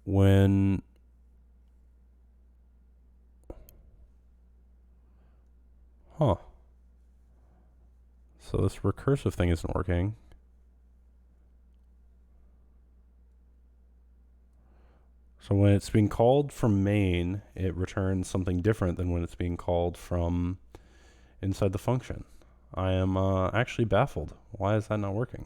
when so this recursive thing isn't working. So when it's being called from main, it returns something different than when it's being called from inside the function. I am actually baffled. Why is that not working?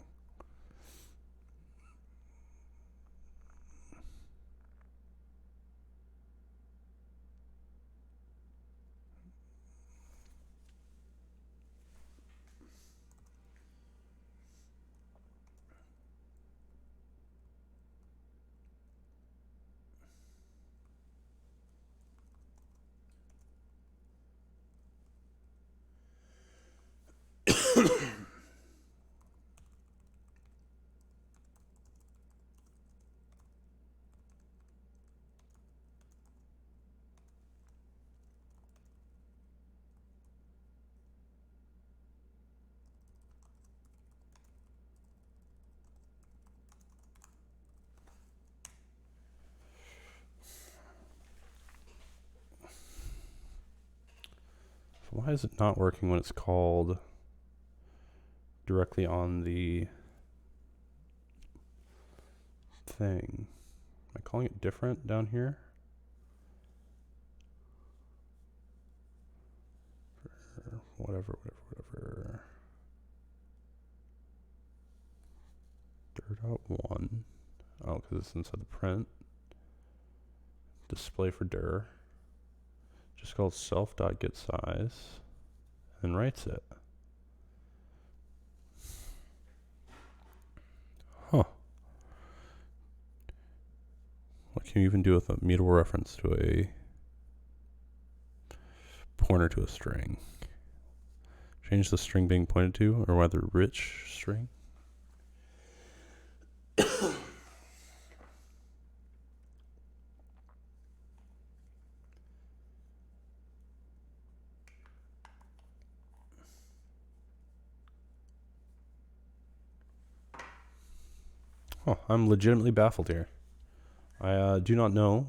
So why is it not working when it's called directly on the thing? Am I calling it different down here? Whatever. Dir.1. Oh, because it's inside the print. Display for dir. Just called self.getSize and writes it. Huh. What can you even do with a mutable reference to a pointer to a string? Change the string being pointed to, or rather rich string? Oh, I'm legitimately baffled here. I do not know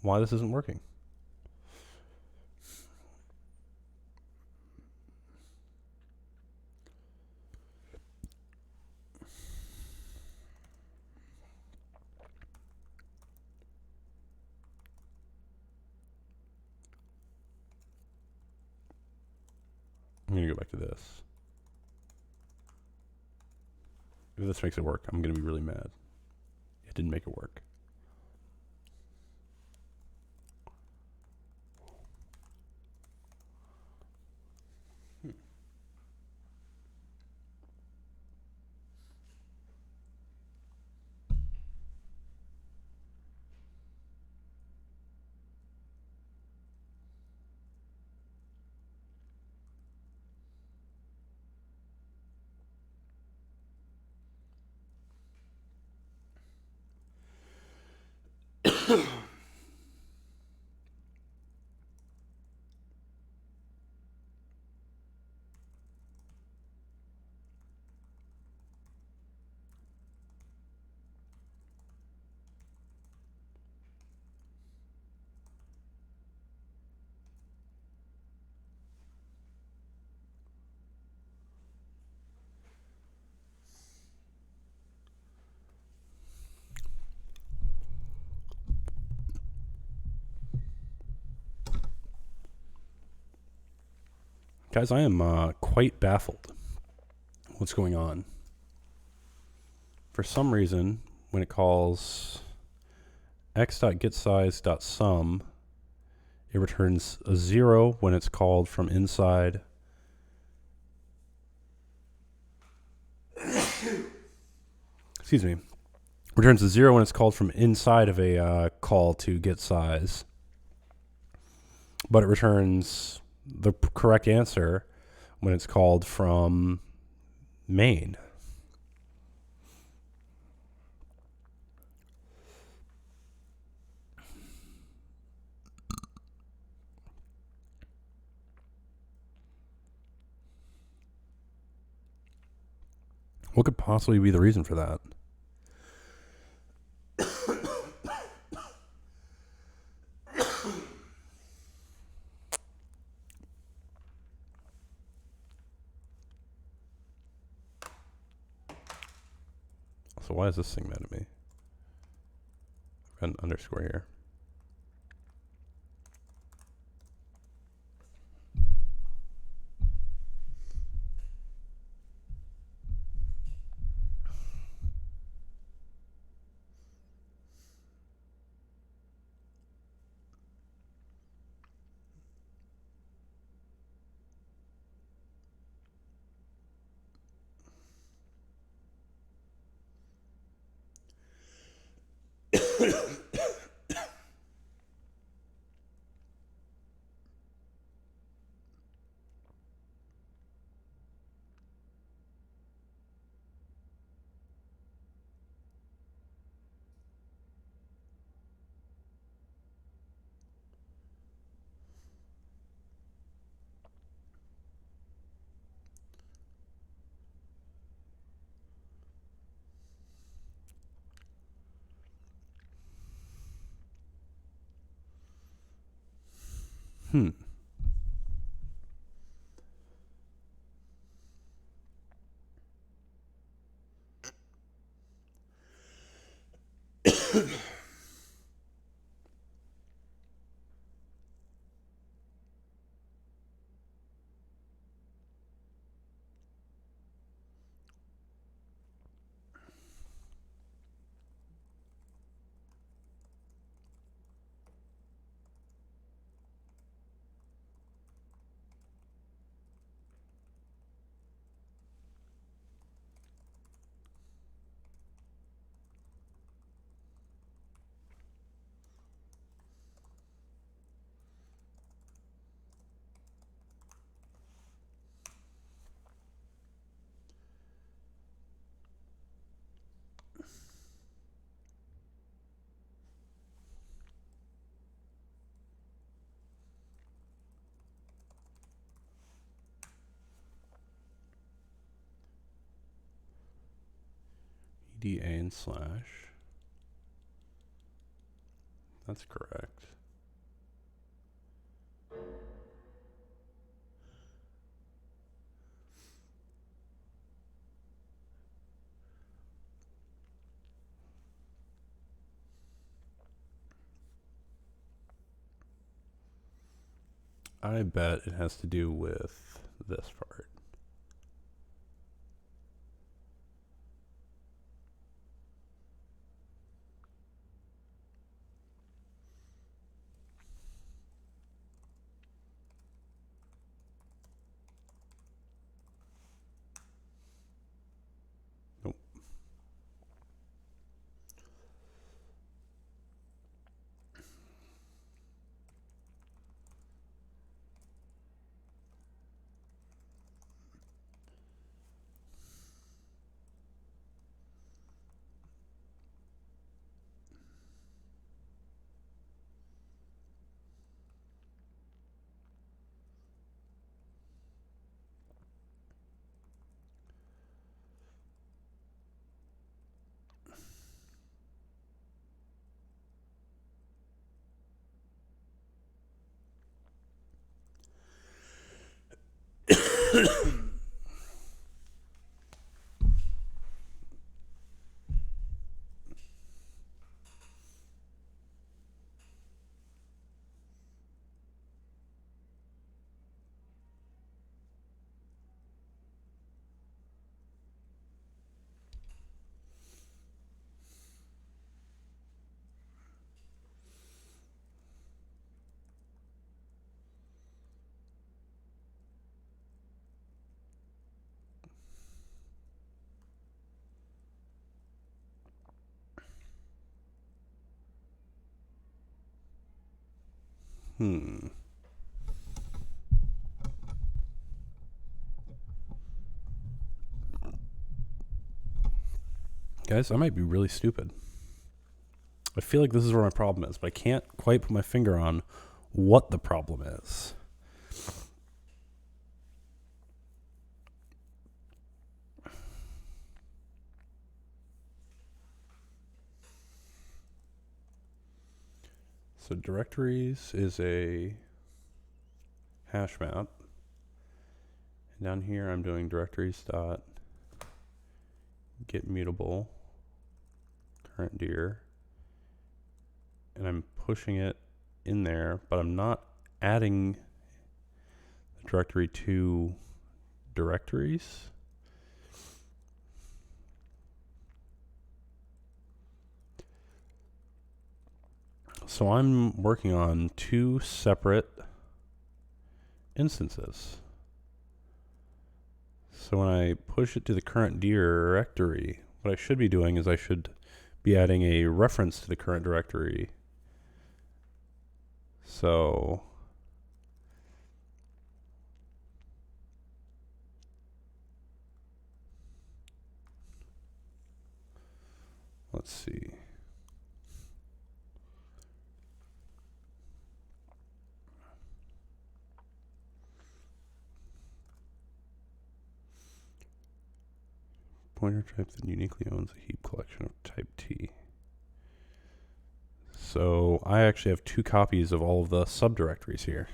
why this isn't working. I'm going to go back to this. If this makes it work, I'm going to be really mad. It didn't make it work. Guys, I am quite baffled. What's going on? For some reason, when it calls x.getSize.sum, it returns a 0 when it's called from inside. Excuse me. Returns a 0 when it's called from inside of a call to getSize. But it returns the correct answer when it's called from main. What could possibly be the reason for that? So why is this thing mad at me? I've got an underscore here. EDA and slash. That's correct. I bet it has to do with this part. Nope. Guys, I might be really stupid. I feel like this is where my problem is, but I can't quite put my finger on what the problem is. So directories is a hash map. And down here I'm doing directories dot get mutable current dir, and I'm pushing it in there, but I'm not adding the directory to directories. So I'm working on two separate instances. So when I push it to the current directory, what I should be doing is I should be adding a reference to the current directory. So let's see. Pointer type that uniquely owns a heap collection of type T. So I actually have two copies of all of the subdirectories here.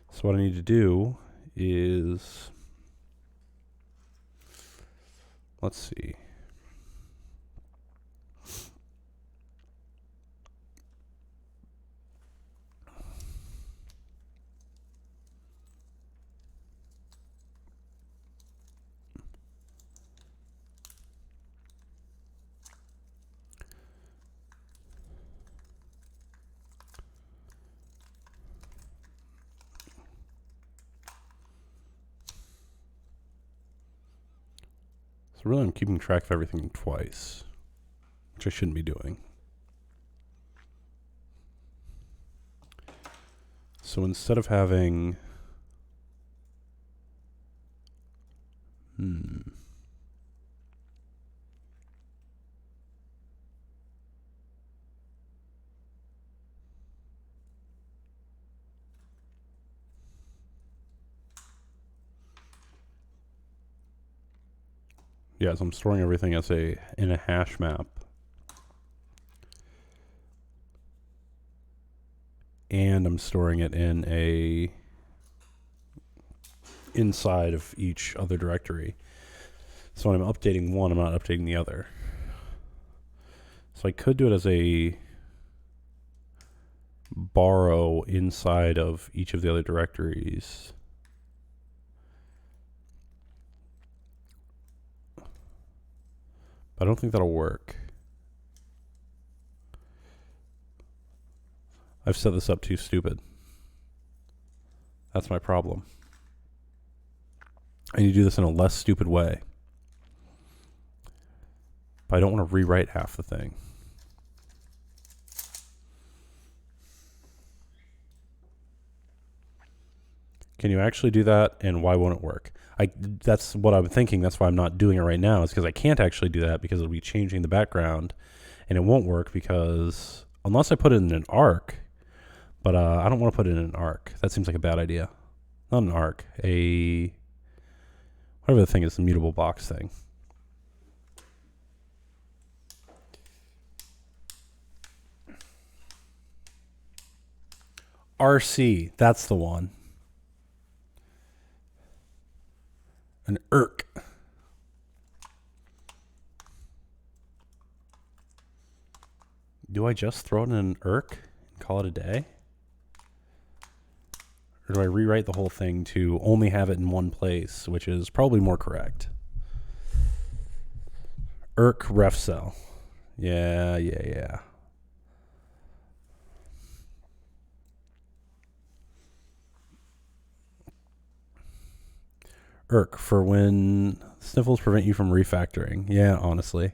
So what I need to do is, let's see. So really I'm keeping track of everything twice, which I shouldn't be doing. So instead of having yes, I'm storing everything as in a hash map. And I'm storing it in a inside of each other directory. So when I'm updating one, I'm not updating the other. So I could do it as a borrow inside of each of the other directories. But I don't think that'll work. I've set this up too stupid. That's my problem. I need to do this in a less stupid way. But I don't want to rewrite half the thing. Can you actually do that, and why won't it work? That's what I'm thinking. That's why I'm not doing it right now, is because I can't actually do that because it'll be changing the background, and it won't work because unless I put it in an arc, but I don't want to put it in an arc. That seems like a bad idea. Not an arc, whatever the thing is, the mutable box thing. RC, that's the one. An irk. Do I just throw it in an irk and call it a day? Or do I rewrite the whole thing to only have it in one place, which is probably more correct? Irk ref cell. Yeah. Irk for when sniffles prevent you from refactoring. Yeah, honestly.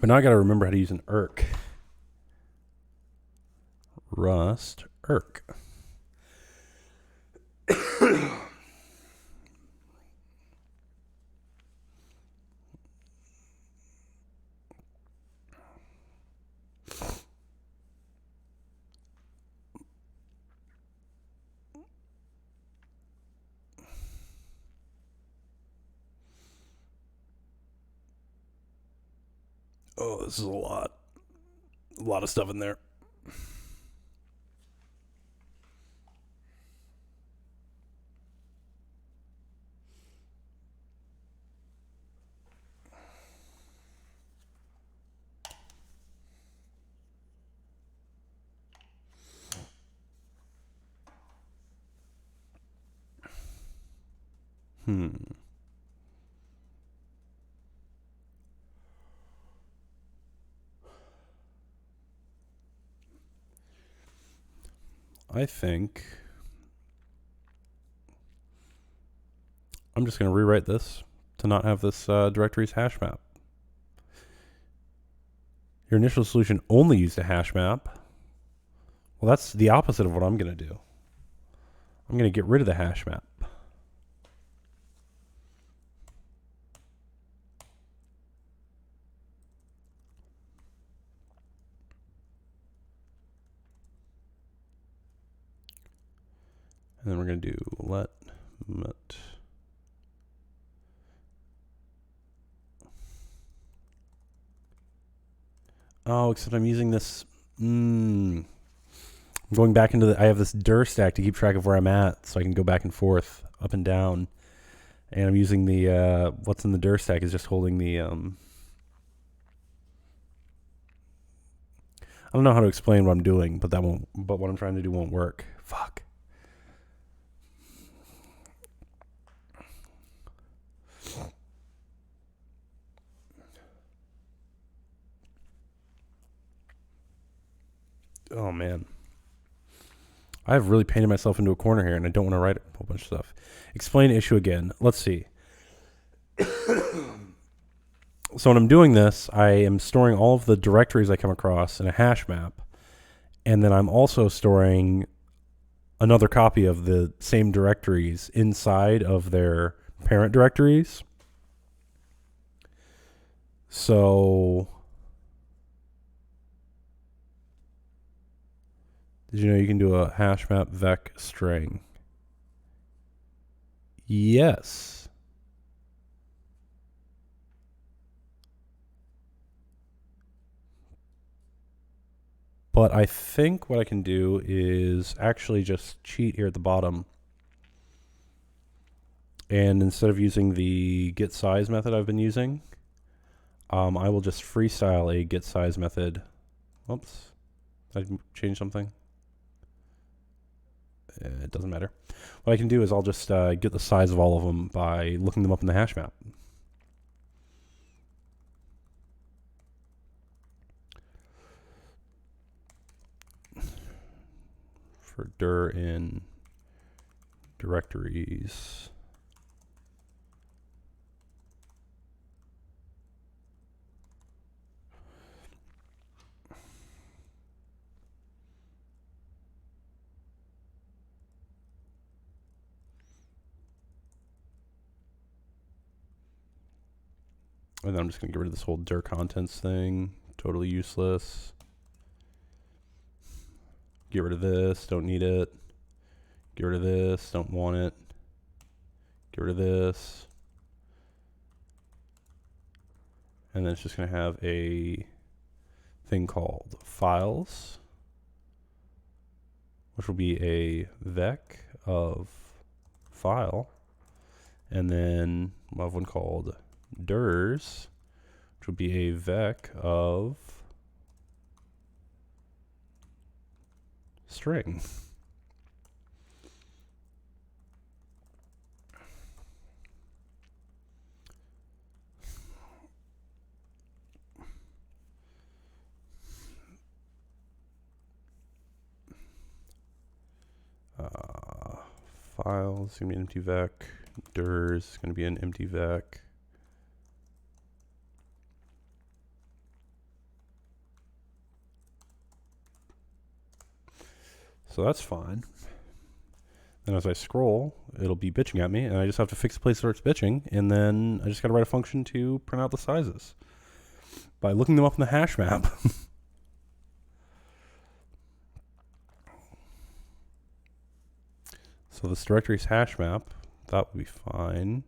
But now I got to remember how to use an irk. Rust irk. Oh, this is a lot of stuff in there. I think I'm just going to rewrite this to not have this directory's hash map. Your initial solution only used a hash map. Well, that's the opposite of what I'm going to do. I'm going to get rid of the hash map. And then we're going to do let met. Oh, except I'm using this. I'm going back into I have this dir stack to keep track of where I'm at, so I can go back and forth, up and down. And I'm using the what's in the dir stack is just holding the. I don't know how to explain what I'm doing, but But what I'm trying to do won't work. Fuck. Oh man. I've really painted myself into a corner here, and I don't want to write a whole bunch of stuff. Explain issue again. Let's see. So when I'm doing this, I am storing all of the directories I come across in a hash map, and then I'm also storing another copy of the same directories inside of their parent directories. So did you know you can do a hash map vec string? Yes. But I think what I can do is actually just cheat here at the bottom. And instead of using the get size method I've been using, I will just freestyle a get size method. Oops, did I change something? It doesn't matter. What I can do is I'll just get the size of all of them by looking them up in the hash map. For dir in directories. And then I'm just going to get rid of this whole dir contents thing. Totally useless. Get rid of this. Don't need it. Get rid of this. Don't want it. Get rid of this. And then it's just going to have a thing called files, which will be a vec of file. And then we'll have one called dirs, which will be a vec of string. Files is going to be an empty vec. Dirs is going to be an empty vec. So that's fine. Then as I scroll, it'll be bitching at me, and I just have to fix the place where it's bitching, and then I just got to write a function to print out the sizes by looking them up in the hash map. So this directory's hash map, that would be fine.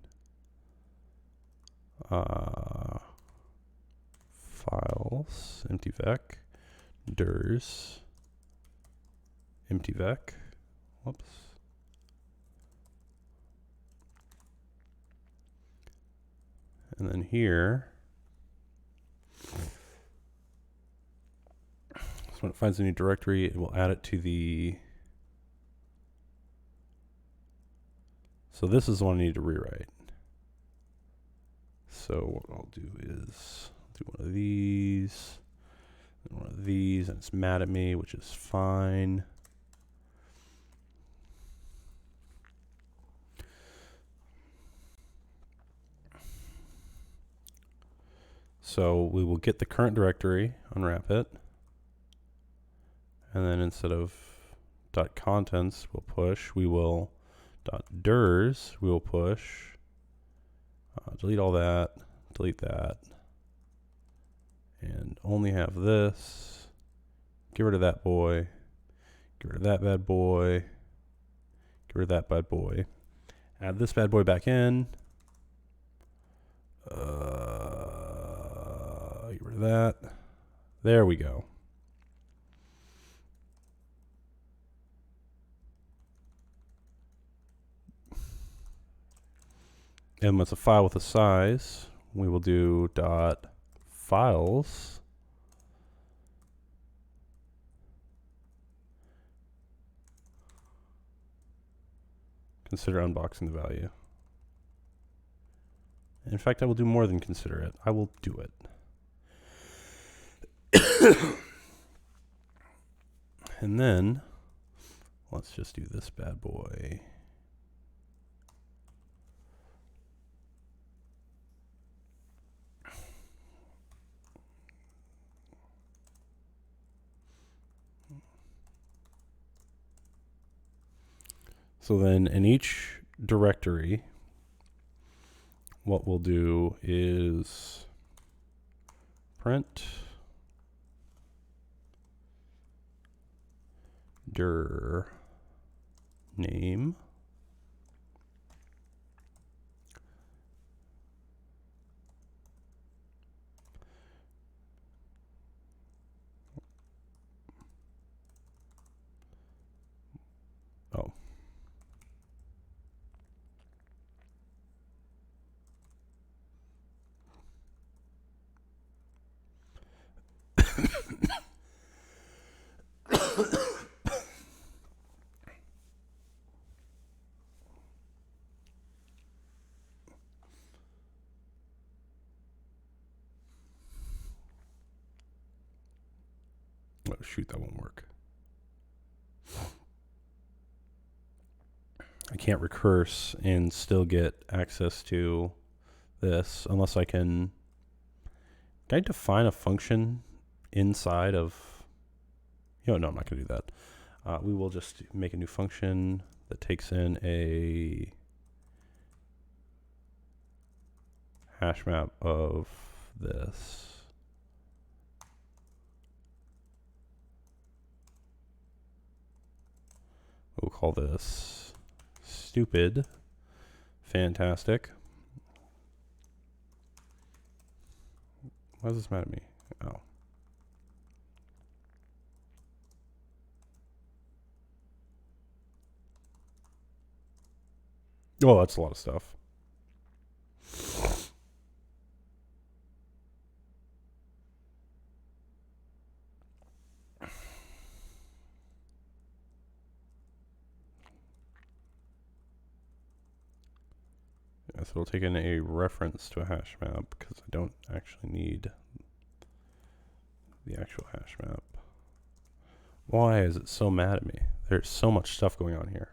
Files, empty vec, dirs, empty vec. Whoops. And then here, so when it finds a new directory, it will add it to the. So this is the one I need to rewrite. So what I'll do is do one of these, and one of these, and it's mad at me, which is fine. So we will get the current directory, unwrap it, and then instead of .contents we'll push, we will .dirs, we will push, delete all that, delete that, and only have this, get rid of that boy, get rid of that bad boy, get rid of that bad boy, add this bad boy back in, get rid of that. There we go. And when it's a file with a size, we will do .files. Consider unboxing the value. In fact, I will do more than consider it. I will do it. And then, let's just do this bad boy. So then in each directory, what we'll do is print dir name oh shoot, that won't work. I can't recurse and still get access to this unless I can I define a function inside of, no, I'm not going to do that. We will just make a new function that takes in a hash map of this. We'll call this stupid fantastic. Why is this mad at me? Oh. Oh, that's a lot of stuff. Yeah, so we'll take in a reference to a hash map because I don't actually need the actual hash map. Why is it so mad at me? There's so much stuff going on here.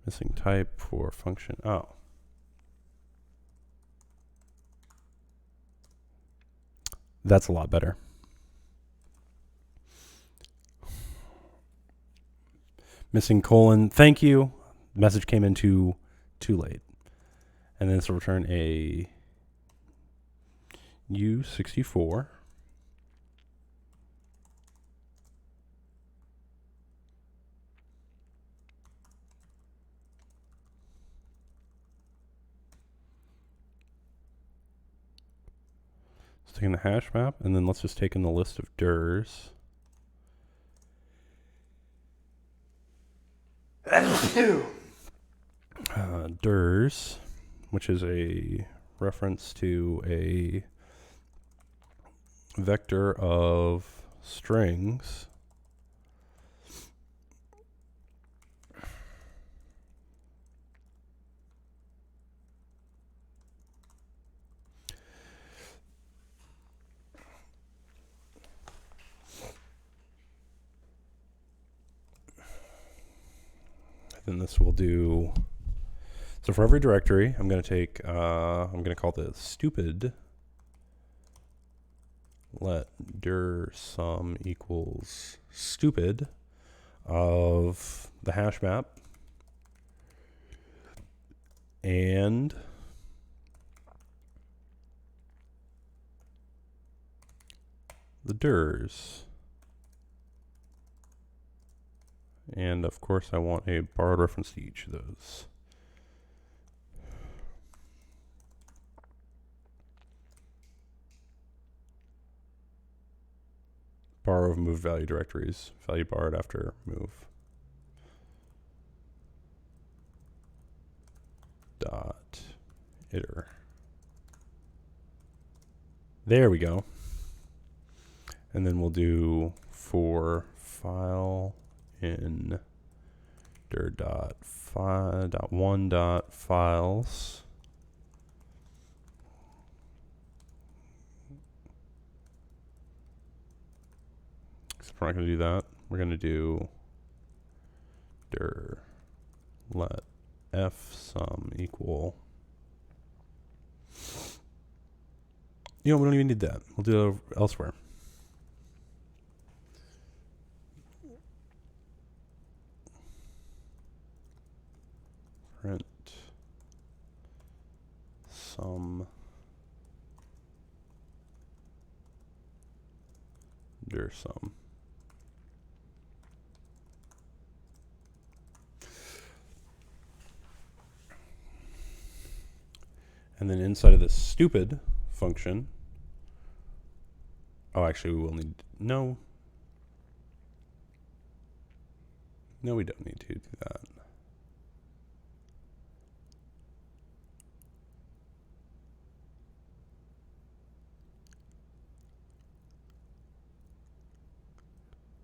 Missing type for function. Oh. That's a lot better. Missing colon. Thank you. Message came in too late. And then this will return a U64. Let's take in the hash map, and then let's just take in the list of DIRs. DIRs, which is a reference to a vector of strings. Then this will do. So for every directory, I'm going to take, I'm going to call this stupid. Let dir sum equals stupid of the hash map and the dirs. And of course I want a borrowed reference to each of those. Borrow of moved value directories, value borrowed after move. Dot iter. There we go. And then we'll do for file in dir dot one dot files. Except we're not going to do that. We're going to do dir let f sum equal. You know, we don't even need that. We'll do it elsewhere. Print sum dir sum. And then inside of this stupid function, oh, actually we will need, no, we don't need to do that.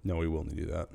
No, we will need to do that.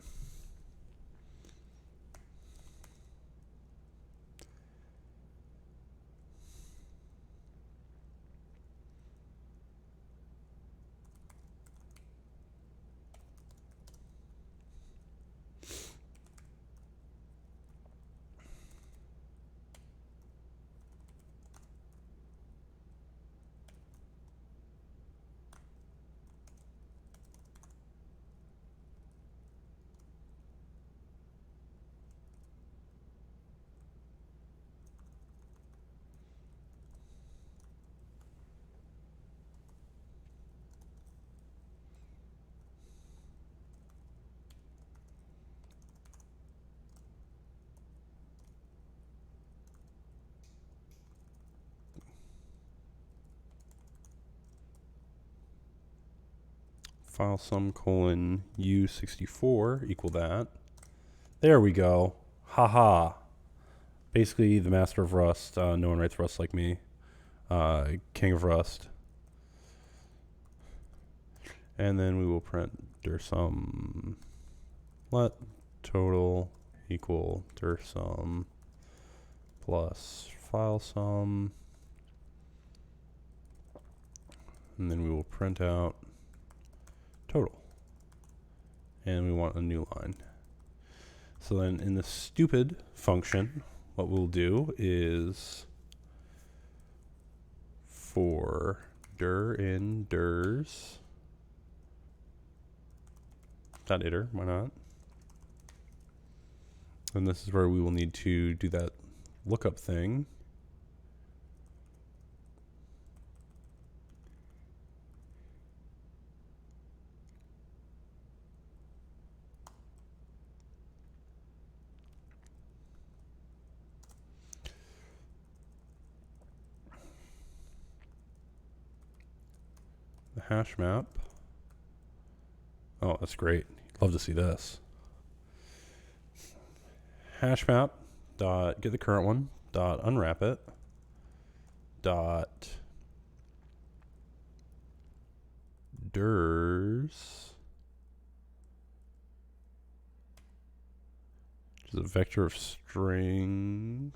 File sum colon U64 equal that. There we go. Haha. Basically the master of Rust. No one writes Rust like me. King of Rust. And then we will print dir sum let total equal dir sum plus file sum. And then we will print out total. And we want a new line. So then in the stupid function, what we'll do is for dir in dirs dot iter. Why not? And this is where we will need to do that lookup thing. The hash map. Oh, that's great. Love to see this. Hash map dot get the current one dot unwrap it dot dirs, which is a vector of strings.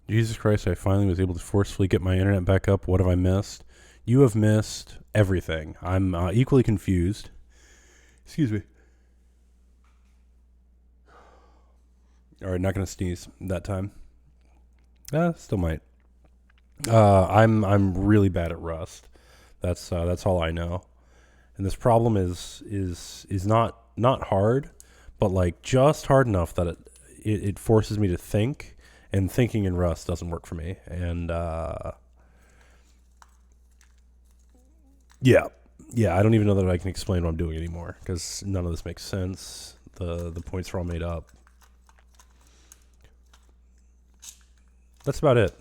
Jesus Christ, I finally was able to forcefully get my internet back up. What have I missed? You have missed everything. I'm equally confused. Excuse me. All right, not going to sneeze that time. Still might. I'm really bad at Rust. That's all I know. And this problem is not hard, but like just hard enough that it forces me to think, and thinking in Rust doesn't work for me. And yeah, I don't even know that I can explain what I'm doing anymore because none of this makes sense. The points are all made up. That's about it.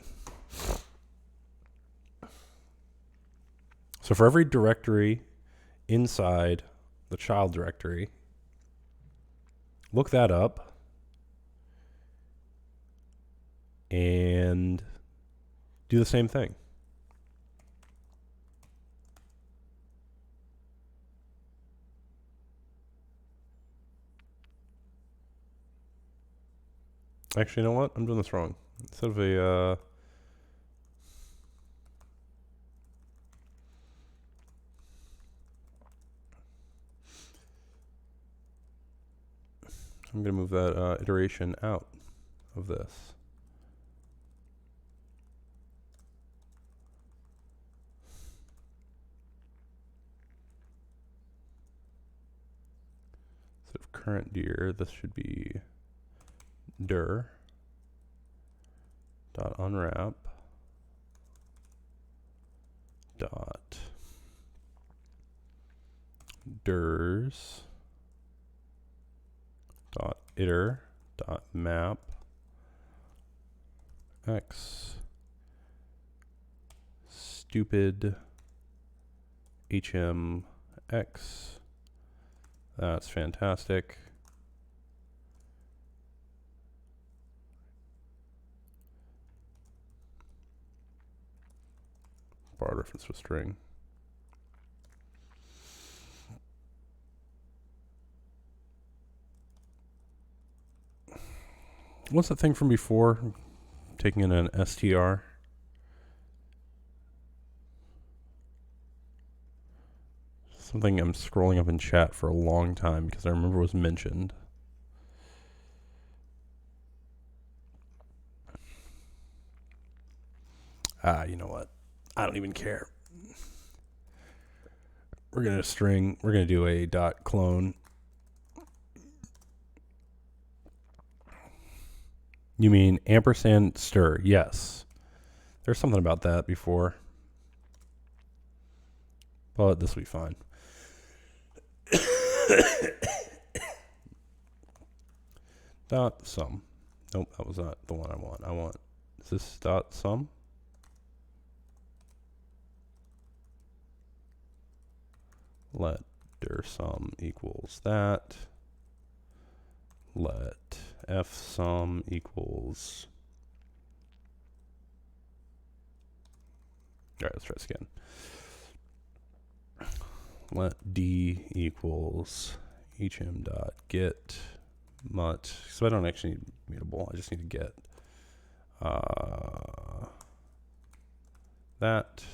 So for every directory inside the child directory, look that up and do the same thing. Actually, you know what? I'm doing this wrong. Instead of a I'm going to move that iteration out of this. Instead of current dir, this should be dir dot unwrap dot dirs dot iter dot map x stupid hm x. That's fantastic. Borrowed reference to a string. What's that thing from before? Taking in an str. Something I'm scrolling up in chat for a long time because I remember it was mentioned. You know what? I don't even care. We're going to do a dot clone. You mean ampersand stir? Yes. There's something about that before. But this will be fine. Dot sum. Nope, that was not the one I want. Is this dot sum? Let dir sum equals that. Let f sum equals. All right, let's try this again. let d equals hm dot get mut. So I don't actually need mutable. I just need to get that.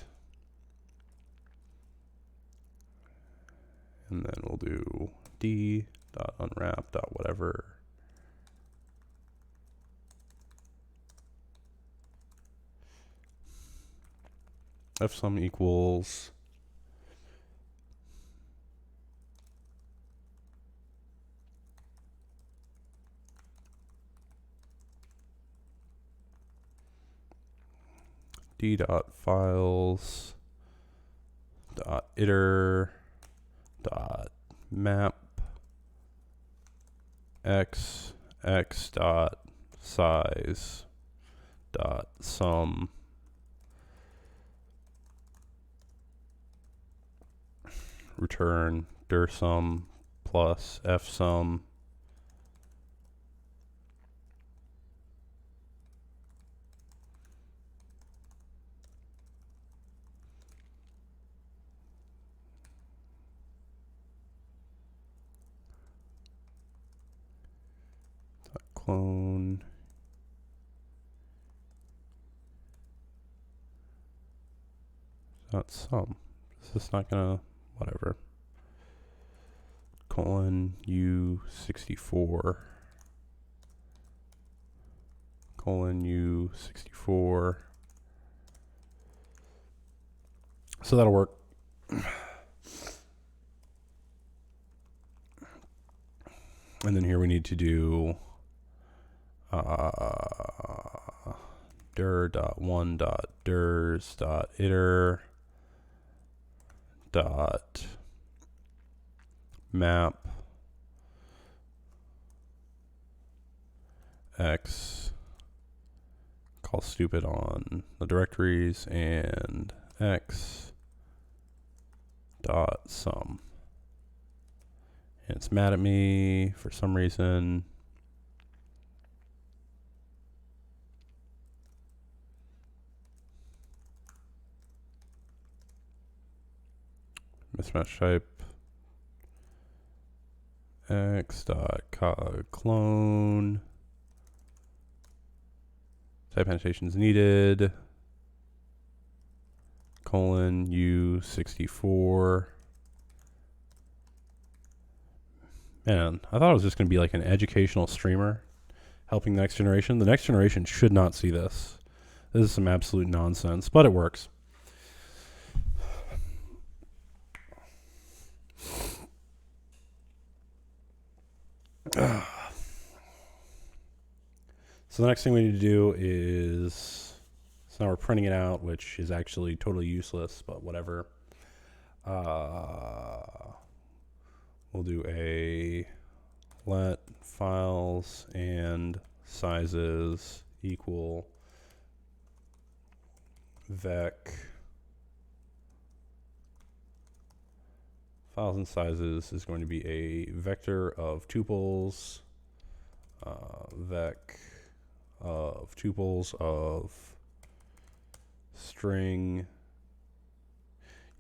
And then we'll do d dot unwrap dot whatever. Fsum equals d dot files dot iter dot map x dot size dot sum return dir sum plus fsum clone dot sum. Is this not gonna whatever? Colon U64 colon U64. So that'll work. And then here we need to do dir dot one dot dirs dot iter dot map x, call stupid on the directories, and x dot sum. And it's mad at me for some reason. Mismatch type x dot clone type annotations needed colon U64. Man, I thought it was just going to be like an educational streamer helping the next generation. The next generation should not see this. This is some absolute nonsense, but it works. So the next thing we need to do is, so now we're printing it out, which is actually totally useless, but whatever. We'll do a let files and sizes equal vec files and sizes is going to be a vector of tuples, vec of tuples of string.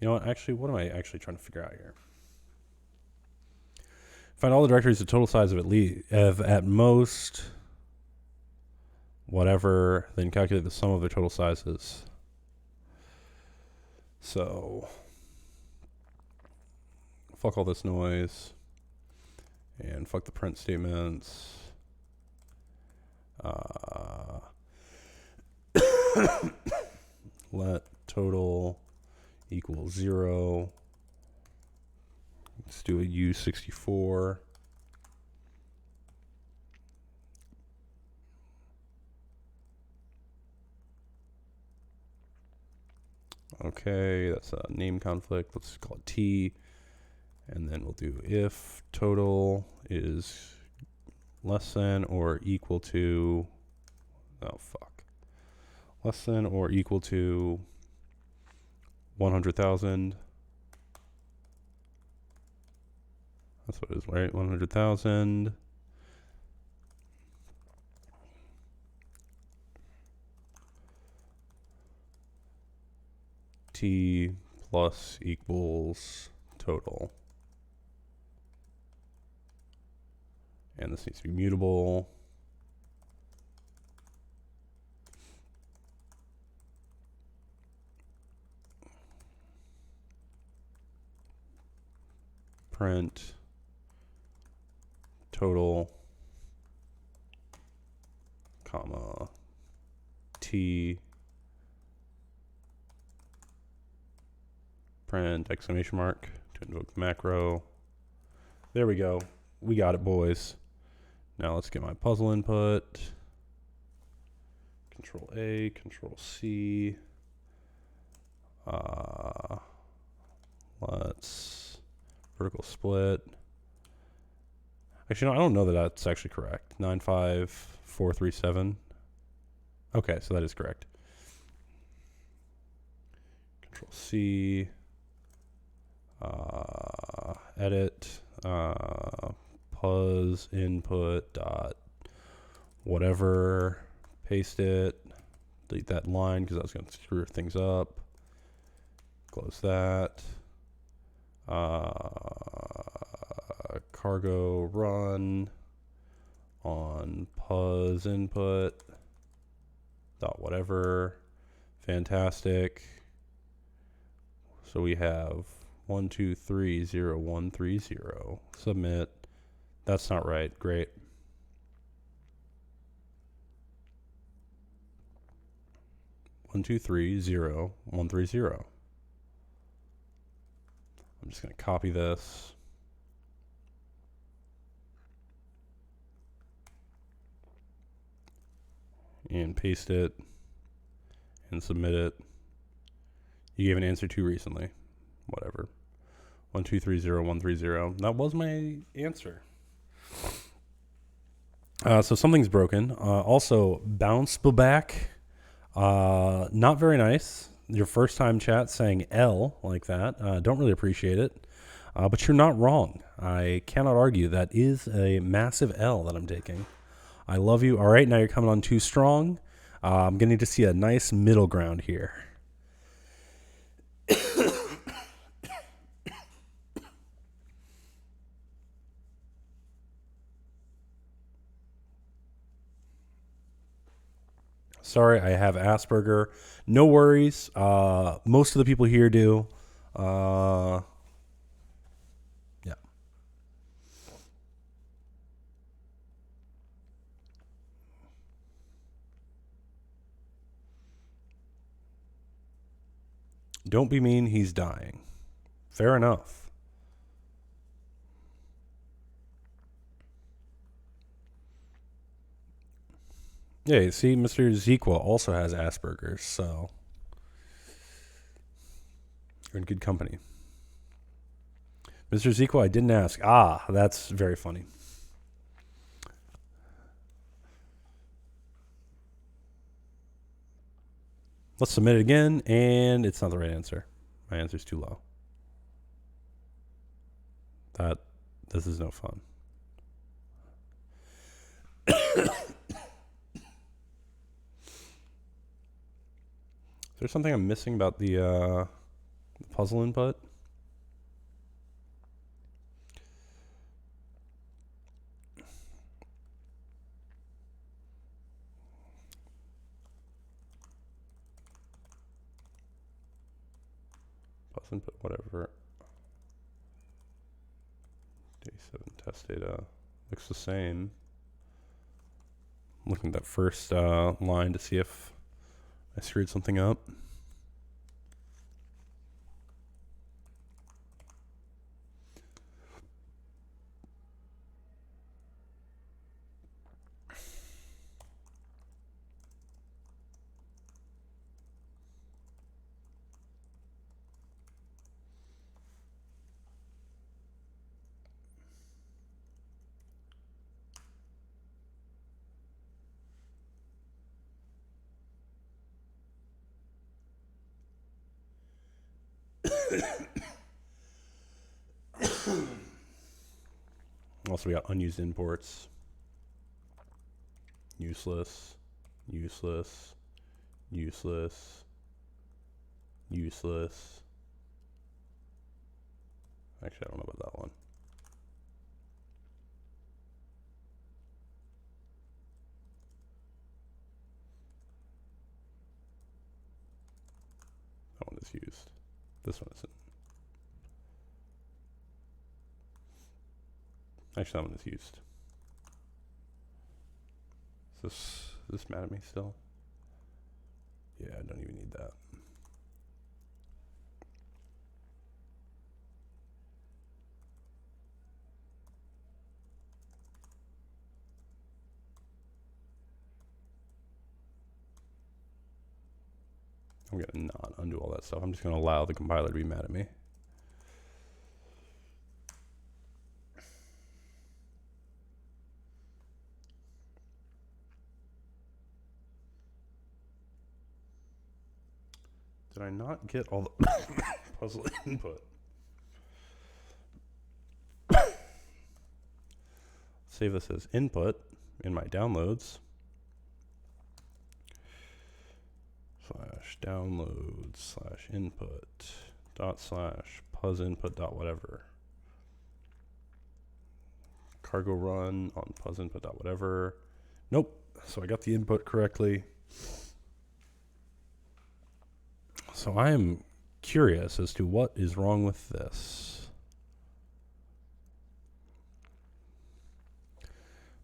You know what? Actually, what am I actually trying to figure out here? Find all the directories the total size of at most whatever, then calculate the sum of their total sizes. So fuck all this noise and fuck the print statements. Let total equal 0. Let's do a U64. Okay, that's a name conflict. Let's call it T. And then we'll do if total is less than or equal to, oh fuck, less than or equal to 100,000. That's what it is, right? 100,000. T plus equals total. And this needs to be mutable. Print total, comma, t, print exclamation mark to invoke the macro. There we go. We got it, boys. Now let's get my puzzle input. Control A, Control C. Let's vertical split. Actually, no, I don't know that that's actually correct. 95437. Okay, so that is correct. Control C. Edit. Puz input dot whatever. Paste it. Delete that line because that's going to screw things up. Close that. Cargo run on puz input dot whatever. Fantastic. So we have 1230130. Submit. That's not right. Great. One, 2, 3, 0, 1, 3, 0. I'm just going to copy this. And paste it. And submit it. You gave an answer too recently. Whatever. 1230130. That was my answer. So something's broken. Also, bounce back. Not very nice. Your first time chat saying L like that. Don't really appreciate it. But you're not wrong. I cannot argue. That is a massive L that I'm taking. I love you. All right, now you're coming on too strong. I'm going to need to see a nice middle ground here. Sorry, I have Asperger. No worries. Most of the people here do. Yeah. Don't be mean, he's dying. Fair enough. Yeah, see, Mr. Zequa also has Asperger's, so you're in good company. Mr. Zequa, I didn't ask. Ah, that's very funny. Let's submit it again, and it's not the right answer. My answer's too low. This is no fun. Is there something I'm missing about the puzzle input? Puzzle input, whatever. Day 7 test data looks the same. I'm looking at that first line to see if I screwed something up. Also, we got unused imports. Useless, useless, useless, useless. Actually, I don't know about that one. That one is used. This one isn't. Actually, that one is used. Is this mad at me still? Yeah, I don't even need that. I'm going to not undo all that stuff. I'm just going to allow the compiler to be mad at me. Did I not get all the puzzle input? Save this as input in my downloads. /downloads /input /puz input whatever. Cargo run on puz input whatever. Nope. So I got the input correctly. So I am curious as to what is wrong with this.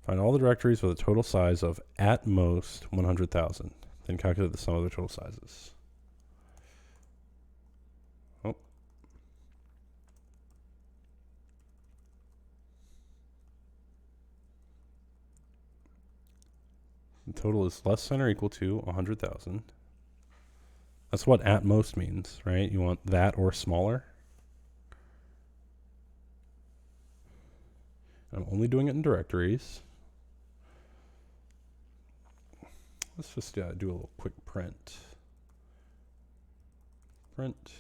Find all the directories with a total size of at most 100,000. Then calculate the sum of their total sizes. Oh. The total is less than or equal to 100,000. That's what at most means, right? You want that or smaller. I'm only doing it in directories. Let's just do a little quick print. Print.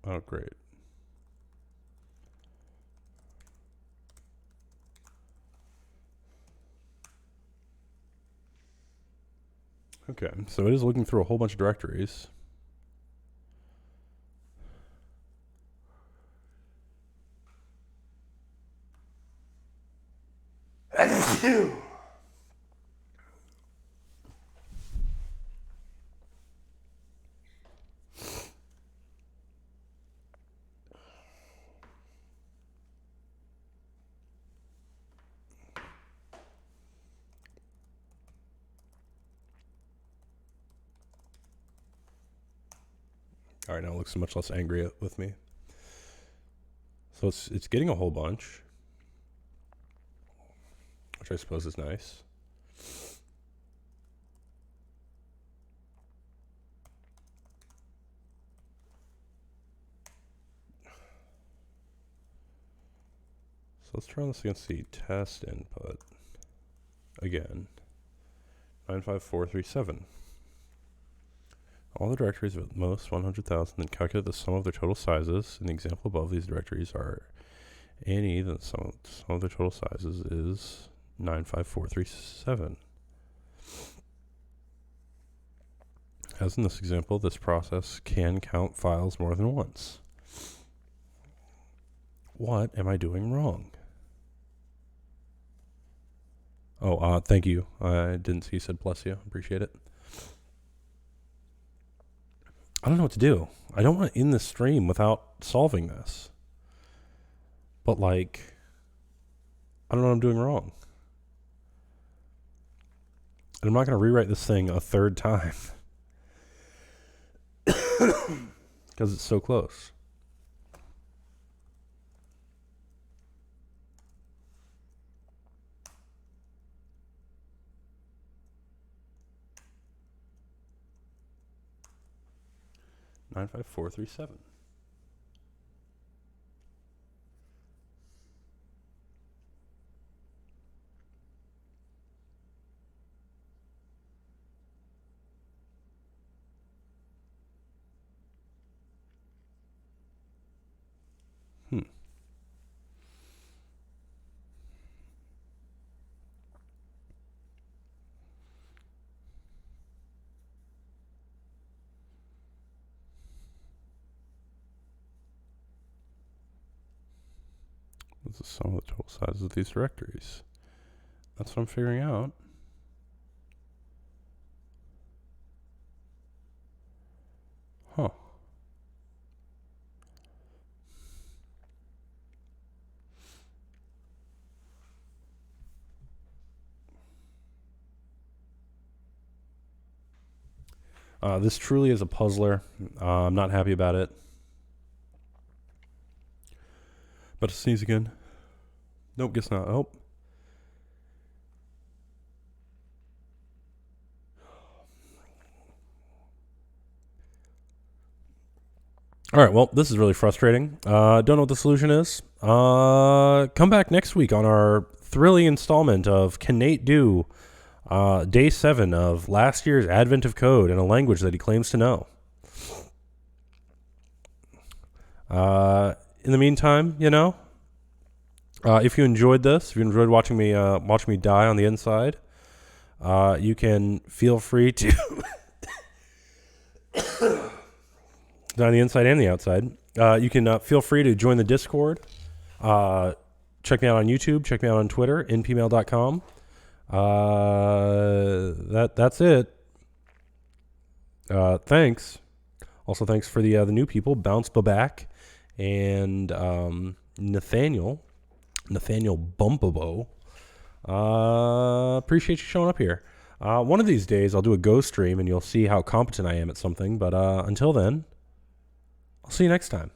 Oh, great. Okay, so it is looking through a whole bunch of directories. All right, now it looks much less angry with me. So it's getting a whole bunch, which I suppose is nice. So let's try this against the test input again. 95437. All the directories with most 100,000, then calculate the sum of their total sizes. In the example above, these directories are any, then sum of their total sizes is 95437. As in this example, this process can count files more than once. What am I doing wrong? Oh, thank you. I didn't see you said bless you. Appreciate it. I don't know what to do. I don't want to end the stream without solving this. But like, I don't know what I'm doing wrong. And I'm not going to rewrite this thing a third time. Because it's so close. 95437. This is some of the total size of these directories. That's what I'm figuring out. Huh. This truly is a puzzler. I'm not happy about it. About to sneeze again. Nope, guess not. Oh. All right, well, this is really frustrating. Don't know what the solution is. Come back next week on our thrilling installment of Can Nate Do? Day 7 of last year's Advent of Code in a language that he claims to know. In the meantime, if you enjoyed this, if you enjoyed watching me die on the inside, you can feel free to on the inside and the outside. You can feel free to join the Discord. Check me out on YouTube. Check me out on Twitter, npmail.com. That's it. Thanks. Also, thanks for the new people, Bounce Baback and Nathaniel Bumpabo. Appreciate you showing up here. One of these days, I'll do a Go stream, and you'll see how competent I am at something. But until then, I'll see you next time.